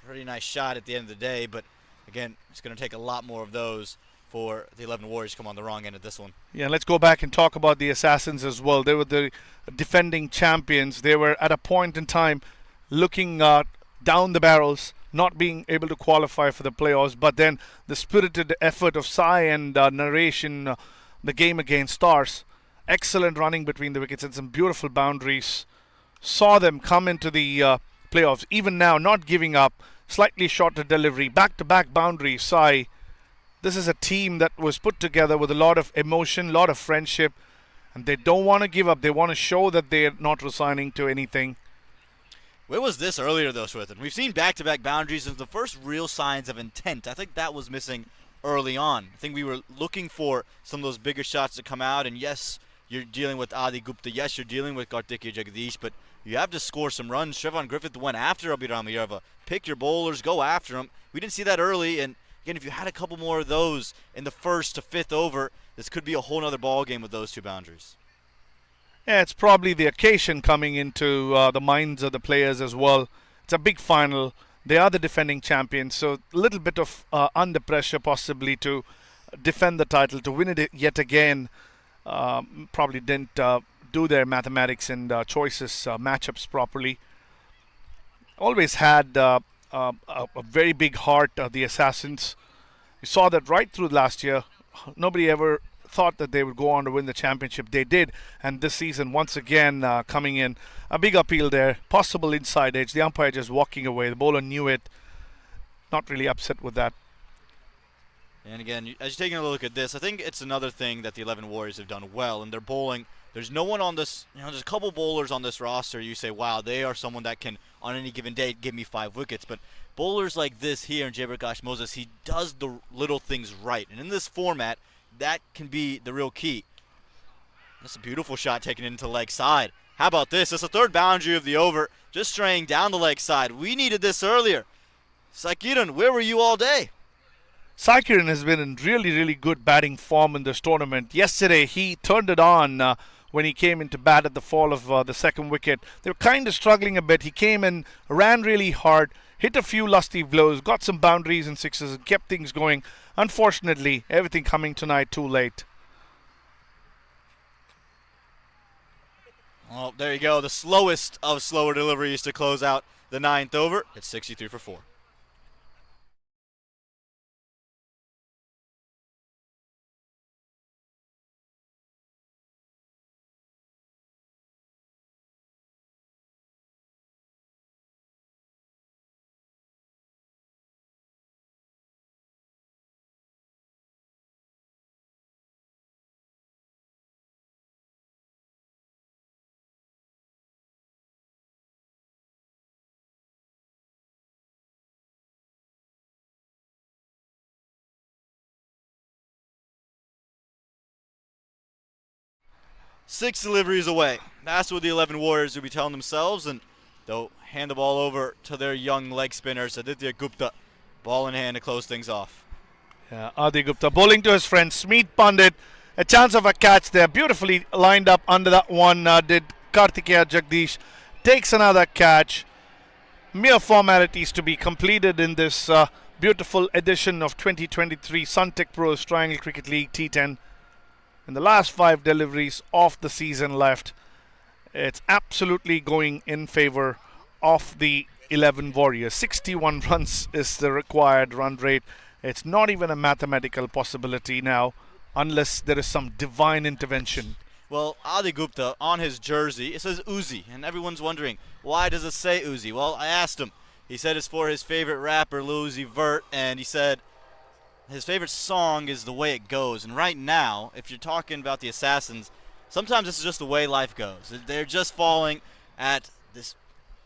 pretty nice shot at the end of the day, but again, it's going to take a lot more of those for the 11 Warriors to come on the wrong end of this one. Yeah, let's go back and talk about the Assassins as well. They were the defending champions. They were at a point in time looking down the barrels, not being able to qualify for the playoffs, but then the spirited effort of Sai and narration, the game against Stars, excellent running between the wickets and some beautiful boundaries saw them come into the playoffs. Even now, not giving up, slightly shorter delivery, back-to-back boundaries. Sai, this is a team that was put together with a lot of emotion, a lot of friendship, and they don't want to give up. They want to show that they're not resigning to anything. Where was this earlier, though, Swithin? We've seen back-to-back boundaries as the first real signs of intent. I think that was missing early on. I think we were looking for some of those bigger shots to come out, and yes, you're dealing with Adi Gupta. Yes, you're dealing with Kartikeya Jagadish, but you have to score some runs. Trevon Griffith went after Abhiram Yarva. Pick your bowlers, go after him. We didn't see that early, and again, if you had a couple more of those in the first to fifth over, this could be a whole other ball game with those two boundaries. Yeah, it's probably the occasion coming into the minds of the players as well. It's a big final. They are the defending champions, so a little bit of under pressure possibly to defend the title, to win it yet again. Probably didn't do their mathematics and choices, matchups properly. Always had a very big heart, the Assassins. We saw that right through last year. Nobody ever thought that they would go on to win the championship. They did, and this season once again coming in. A big appeal there, possible inside edge. The umpire just walking away. The bowler knew it. Not really upset with that. And again, as you're taking a look at this, I think it's another thing that the 11 Warriors have done well, and they're bowling. There's no one on this, there's a couple bowlers on this roster. You say, wow, they are someone that can, on any given day, give me 5 wickets. But bowlers like this here in Jayaprakash Moses, he does the little things right. And in this format, that can be the real key. That's a beautiful shot taken into leg side. How about this? That's the third boundary of the over, just straying down the leg side. We needed this earlier. Sakiran, where were you all day? Sakiran has been in really good batting form in this tournament. Yesterday, he turned it on when he came into bat at the fall of the second wicket. They were kind of struggling a bit. He came in, ran really hard, hit a few lusty blows, got some boundaries and sixes, and kept things going. Unfortunately, everything coming tonight too late. Oh, there you go. The slowest of slower deliveries to close out the 9th over. It's 63 for 4. Six deliveries away. That's what the 11 Warriors will be telling themselves, and they'll hand the ball over to their young leg spinners, Aditya Gupta. Ball in hand to close things off. Yeah, Adi Gupta bowling to his friend Smeet Pandit. A chance of a catch there. Beautifully lined up under that one. Did Kartikeya Jagadish. Takes another catch. Mere formalities to be completed in this beautiful edition of 2023 Suntech Pros Triangle Cricket League T10. In the last 5 deliveries of the season left, it's absolutely going in favor of the 11 Warriors. 61 runs is the required run rate. It's not even a mathematical possibility now unless there is some divine intervention. Well, Adi Gupta, on his jersey, it says Uzi, and everyone's wondering, why does it say Uzi? Well, I asked him. He said it's for his favorite rapper, Lil Uzi Vert, and he said his favorite song is The Way It Goes. And right now, if you're talking about the Assassins, sometimes this is just the way life goes. They're just falling at this,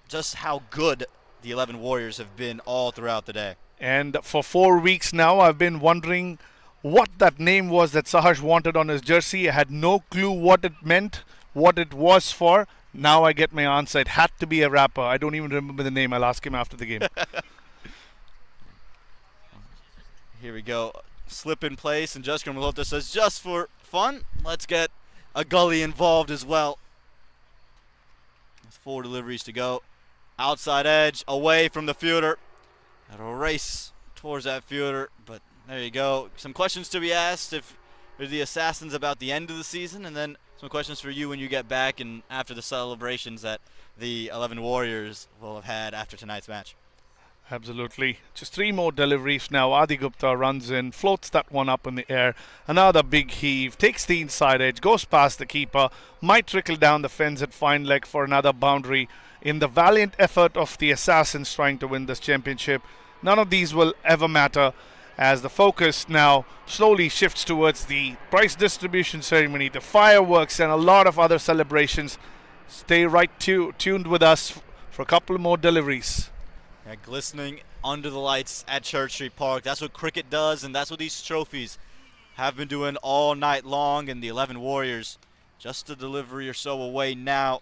just how good the 11 Warriors have been all throughout the day. And for 4 weeks now, I've been wondering what that name was that Saharsh wanted on his jersey. I had no clue what it meant, what it was for. Now I get my answer. It had to be a rapper. I don't even remember the name. I'll ask him after the game. Here we go. Slip in place, and Jaskar Malhotra says, just for fun, let's get a gully involved as well. With 4 deliveries to go. Outside edge, away from the fielder. That'll race towards that fielder, but there you go. Some questions to be asked if you're the Assassins about the end of the season, and then some questions for you when you get back and after the celebrations that the 11 Warriors will have had after tonight's match. Absolutely. Just three more deliveries now. Adi Gupta runs in, floats that one up in the air. Another big heave, takes the inside edge, goes past the keeper, might trickle down the fence at fine leg for another boundary. In the valiant effort of the Assassins trying to win this championship, none of these will ever matter as the focus now slowly shifts towards the prize distribution ceremony, the fireworks, and a lot of other celebrations. Stay tuned with us for a couple more deliveries. Yeah, glistening under the lights at Church Street Park. That's what cricket does, and that's what these trophies have been doing all night long. And the 11 Warriors just a delivery or so away now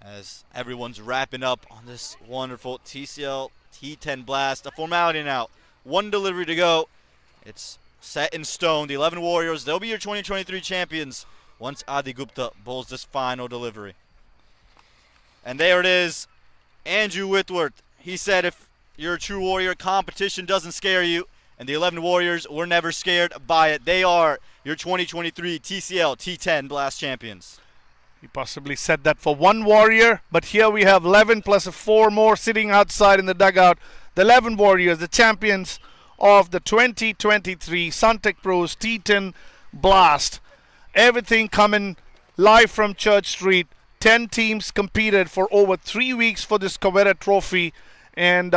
as everyone's wrapping up on this wonderful TCL T10 blast. A formality now. One delivery to go. It's set in stone. The 11 Warriors, they'll be your 2023 champions once Adi Gupta bowls this final delivery. And there it is. Andrew Whitworth. He said if you're a true warrior, competition doesn't scare you. And the 11 Warriors were never scared by it. They are your 2023 TCL T10 Blast champions. He possibly said that for one Warrior, but here we have 11 plus 4 more sitting outside in the dugout. The 11 Warriors, the champions of the 2023 Suntech Pros T10 Blast. Everything coming live from Church Street. 10 teams competed for over 3 weeks for this Kavera trophy, and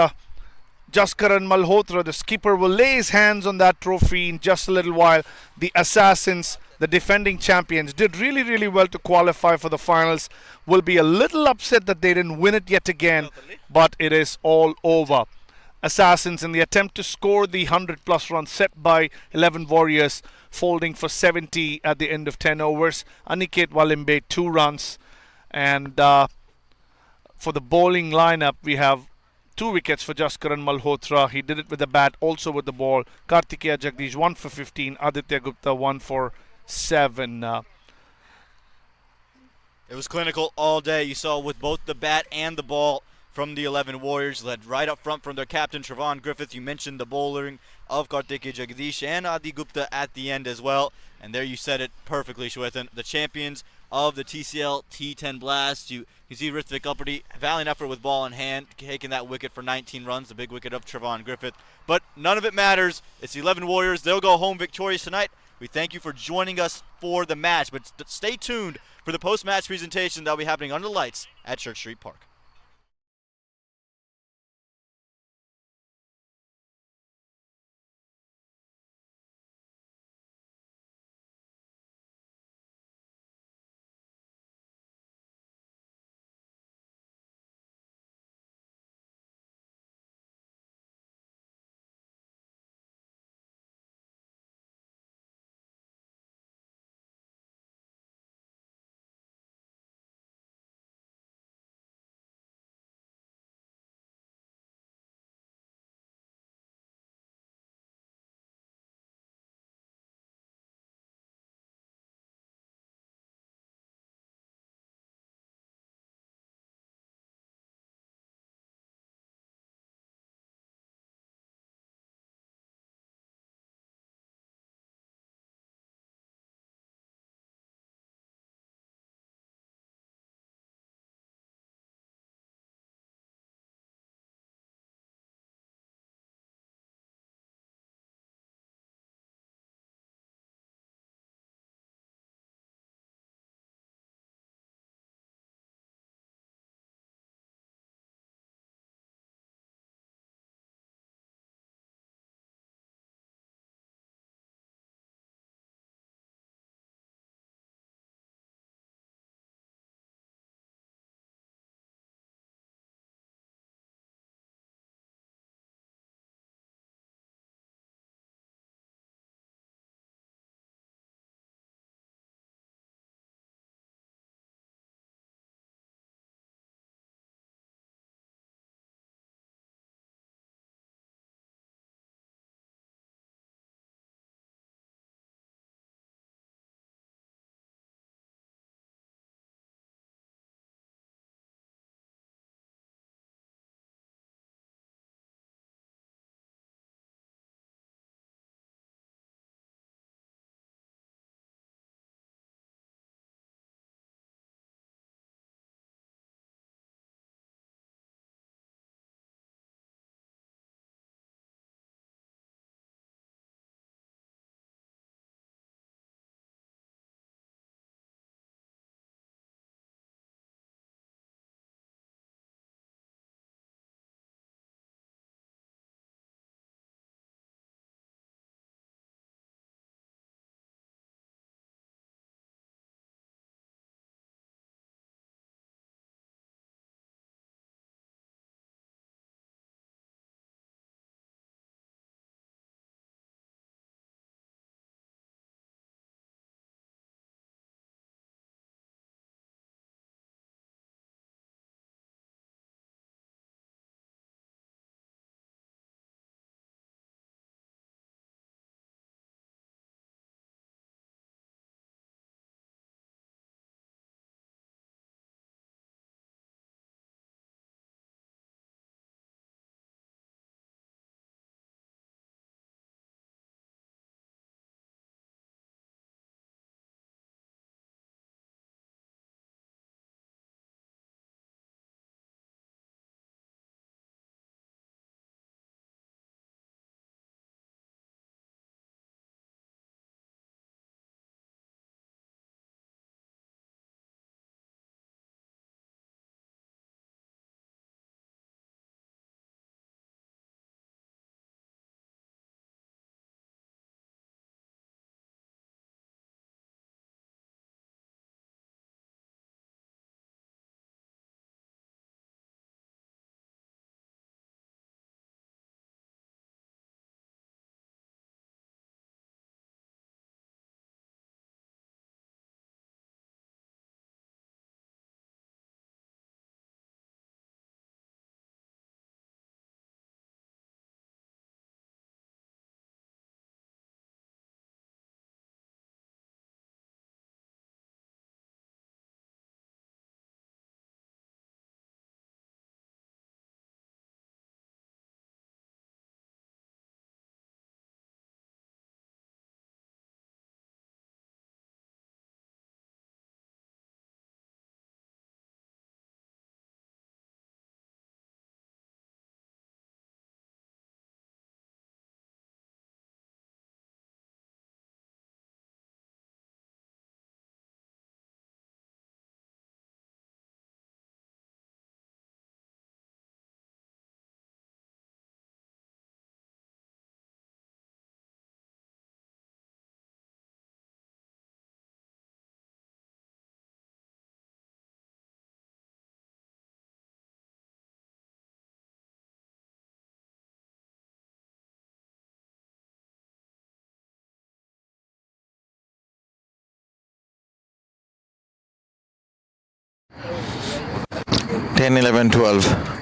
Jaskaran Malhotra, the skipper, will lay his hands on that trophy in just a little while. The Assassins, the defending champions, did really well to qualify for the finals. Will be a little upset that they didn't win it yet again, but it is all over. Assassins, in the attempt to score the 100 plus runs set by 11 Warriors, folding for 70 at the end of 10 overs. Aniket Walimbe 2 runs. And for the bowling lineup, we have 2 wickets for Jaskaran Malhotra. He did it with the bat, also with the ball. Kartikeya Jagdish 1 for 15. Aditya Gupta 1 for 7. It was clinical all day. You saw with both the bat and the ball from the 11 Warriors, led right up front from their captain, Trevon Griffith. You mentioned the bowling of Kartikeya Jagdish and Adi Gupta at the end as well. And there you said it perfectly, Shwetan. The champions of the TCL T10 Blast. You see Rithvik Uppity, valiant effort with ball in hand, taking that wicket for 19 runs, the big wicket of Trevon Griffith. But none of it matters. It's the 11 Warriors. They'll go home victorious tonight. We thank you for joining us for the match, but stay tuned for the post-match presentation that will be happening under the lights at Church Street Park. 10, 11, 12.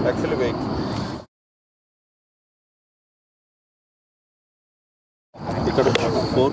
Actually, wait. ఇక్కడ 4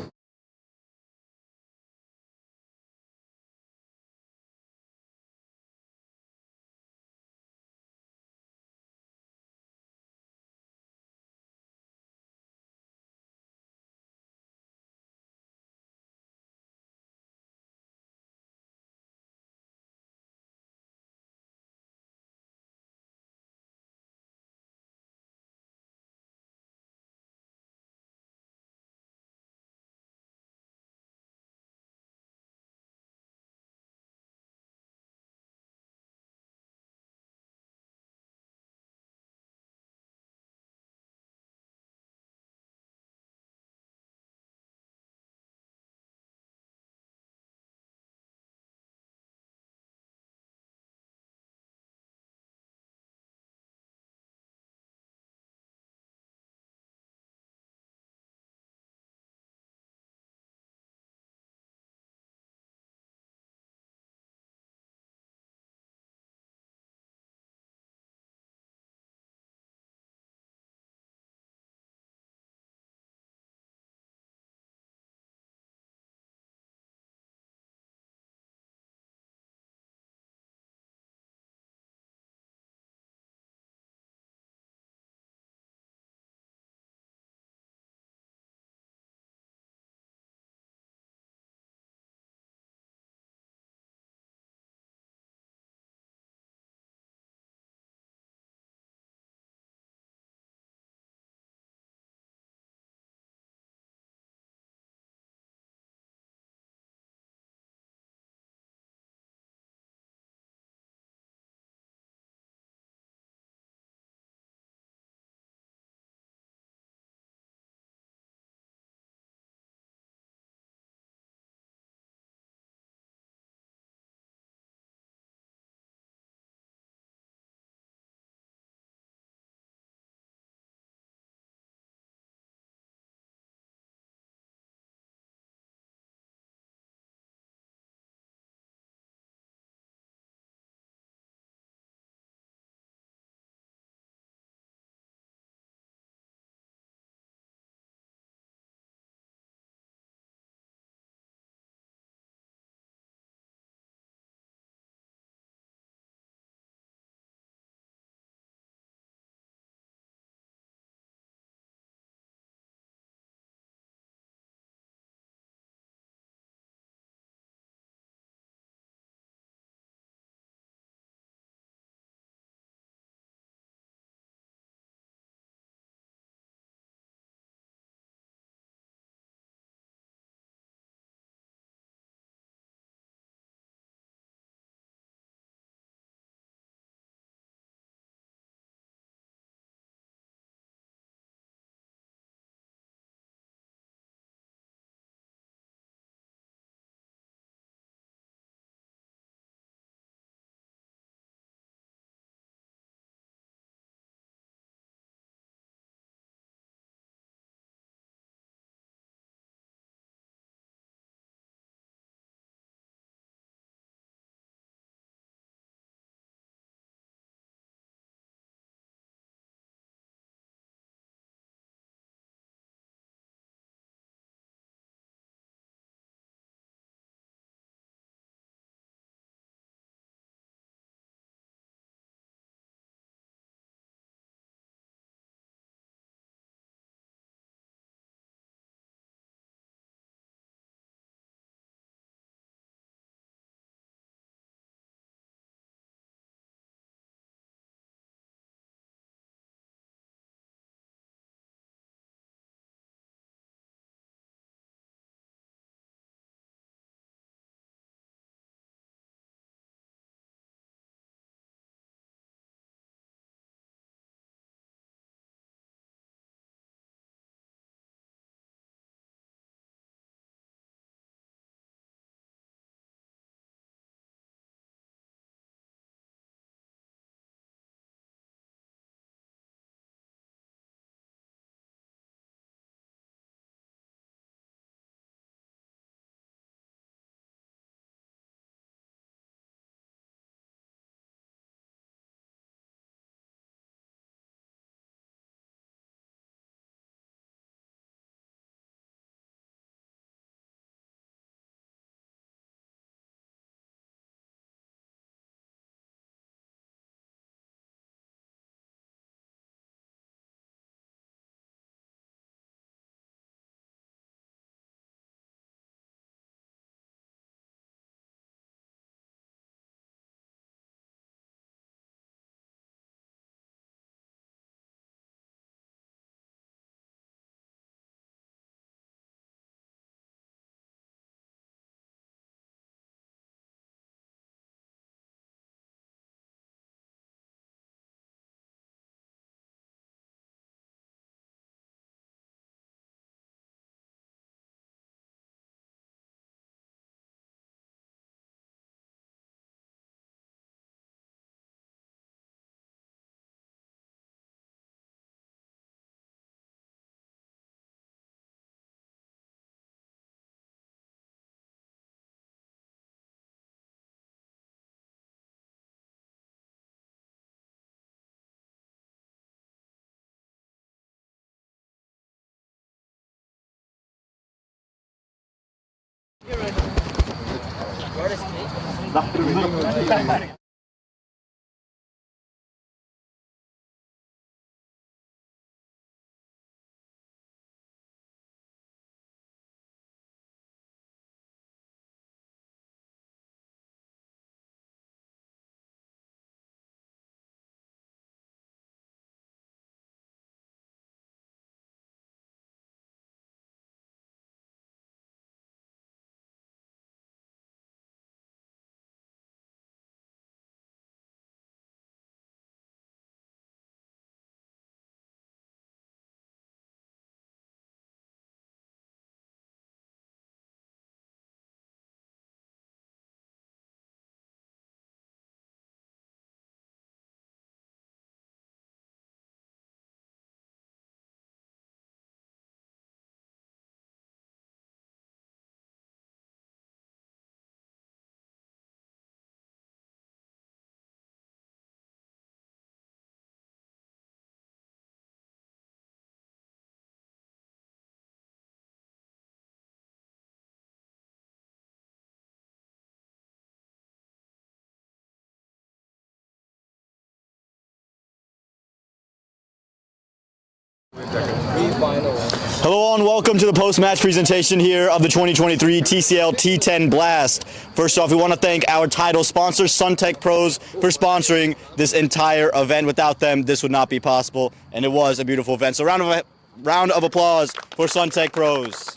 Hello and welcome to the post-match presentation here of the 2023 TCL T10 Blast. First off, we want to thank our title sponsor, Suntech Pros, for sponsoring this entire event. Without them, this would not be possible, and it was a beautiful event. So round of applause for Suntech Pros.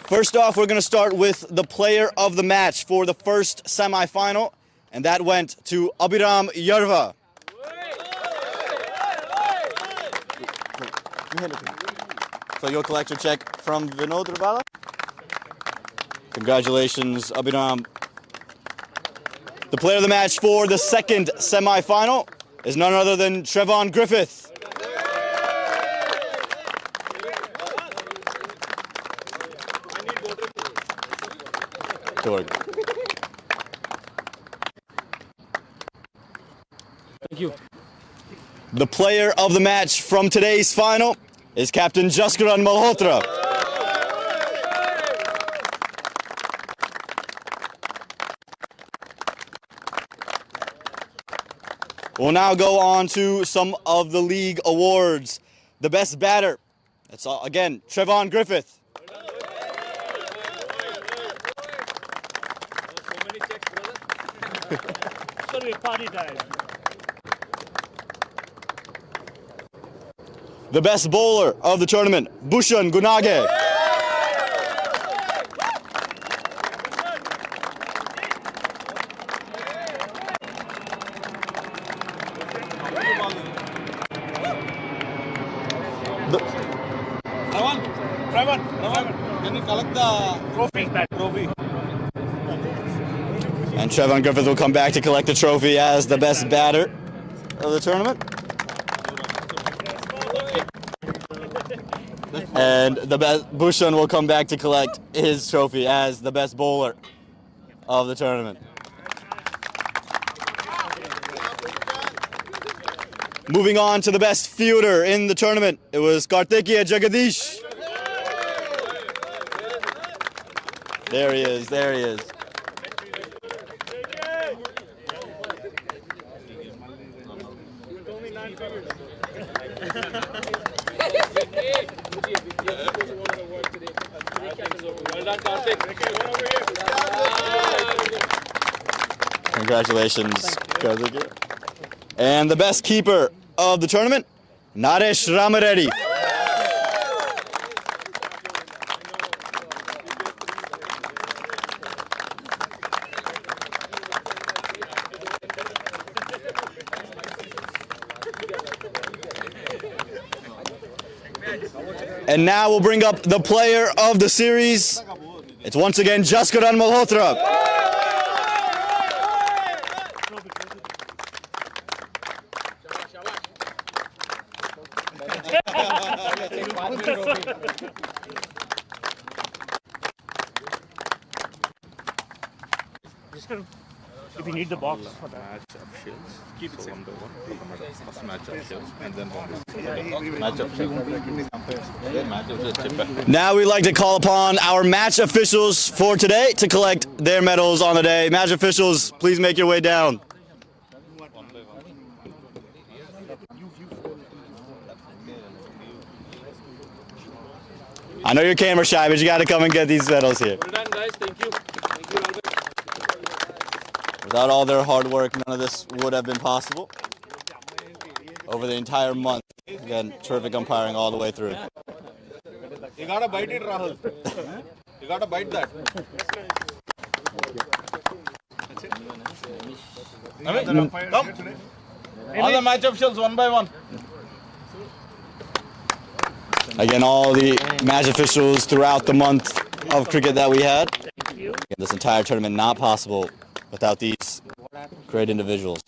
First off, we're going to start with the player of the match for the first semifinal, and that went to Abhiram Yarva. So you'll collect your check from Vinod Ravala. Congratulations, Abhiram. The player of the match for the second semifinal is none other than Trevon Griffith. Thank you. The player of the match from today's final is Captain Jaskaran Malhotra. We'll now go on to some of the league awards. The best batter, that's again Trevon Griffith. The best bowler of the tournament, Bhushan Gunage. Ravan, can you collect the trophy? And Trevon Griffith will come back to collect the trophy as the best batter of the tournament. And the best Bhushan will come back to collect his trophy as the best bowler of the tournament. Moving on to the best fielder in the tournament, it was Kartikeya Jagadish. There he is, there he is. Congratulations, Kartikeya. And the best keeper of the tournament, Naresh Ramareddy. And now we'll bring up the player of the series. It's once again Jaskaran Malhotra. If you need the box for that. Match of shields. Keep it simple. First match of shields and then match of shields. Now we'd like to call upon our match officials for today to collect their medals on the day. Match officials, please make your way down. I know you're camera shy, but you got to come and get these medals here. Well done, guys. Thank you. Thank you, Albert. Without all their hard work, none of this would have been possible. Over the entire month, again, terrific umpiring all the way through. You gotta bite it, Rahul. You gotta bite that. Come. All the match officials one by one. Again, all the match officials throughout the month of cricket that we had. Again, this entire tournament not possible without these great individuals.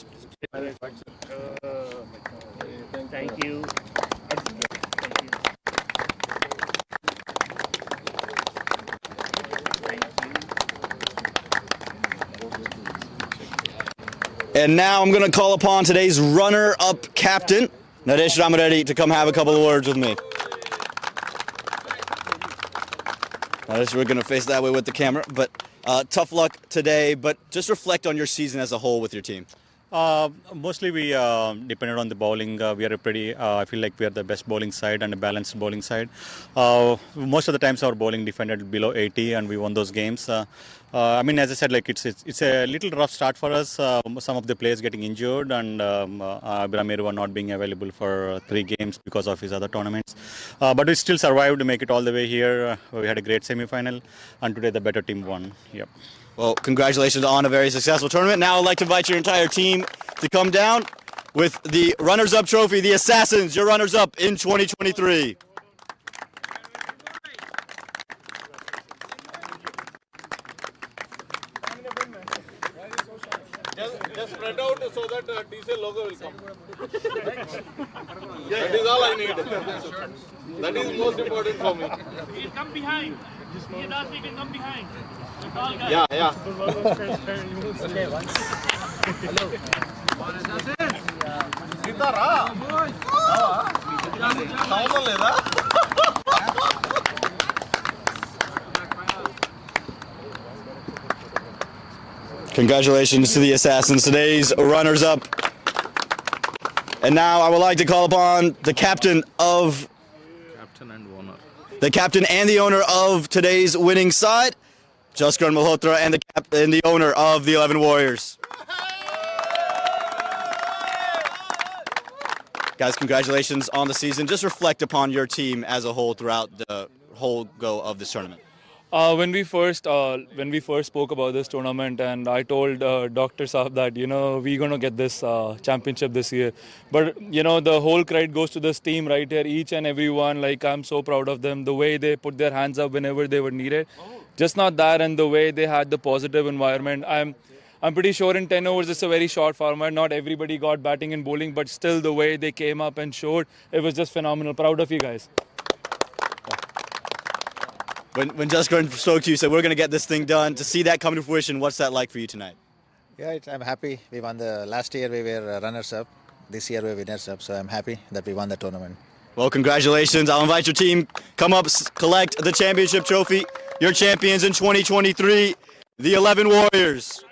Thank you. And now I'm going to call upon today's runner-up captain, Naresh Ramareddy, to come have a couple of words with me. Naresh, we're going to face that way with the camera, but tough luck today, but just reflect on your season as a whole with your team. Mostly we depended on the bowling. We are a pretty, I feel like we are the best bowling side and a balanced bowling side. Most of the times our bowling defended below 80 and we won those games. I mean, as I said, like it's a little rough start for us. Some of the players getting injured and Brahmeru not being available for 3 games because of his other tournaments. But we still survived to make it all the way here. We had a great semi-final and today the better team won. Yep. Well, congratulations on a very successful tournament. Now I'd like to invite your entire team to come down with the runners-up trophy, the Assassins, your runners-up in 2023. Just spread out so that T10 logo will come. That is all I need. That is most important for me. You can come behind. You can come behind. Yeah, yeah. Congratulations to the Assassins, today's runners-up. And now I would like to call upon the captain of... The captain and the owner of today's winning side, Jaskaran Malhotra, and the owner of the 11 Warriors. Guys, congratulations on the season. Just reflect upon your team as a whole throughout the whole go of this tournament. When we first spoke about this tournament, and I told Dr. Saab that we're gonna get this championship this year, but the whole credit goes to this team right here, each and every one. Like, I'm so proud of them, the way they put their hands up whenever they were needed. Just not that, and the way they had the positive environment. I'm pretty sure in 10 overs it's a very short format. Not everybody got batting and bowling, but still the way they came up and showed, it was just phenomenal. Proud of you guys. When Jaskaran spoke to you, said we're going to get this thing done, to see that come to fruition, what's that like for you tonight? Yeah, I'm happy. We won the last year. We were runners-up. This year we're winners-up. So I'm happy that we won the tournament. Well, congratulations. I'll invite your team, come up, collect the championship trophy. Your champions in 2023, the 11 Warriors.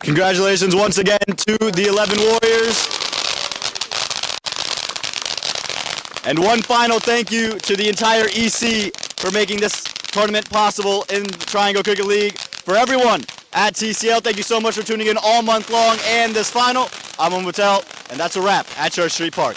Congratulations once again to the 11 Warriors. And one final thank you to the entire EC for making this tournament possible in the Triangle Cricket League. For everyone at TCL, thank you so much for tuning in all month long and this final. I'm Patel, and that's a wrap at Church Street Park.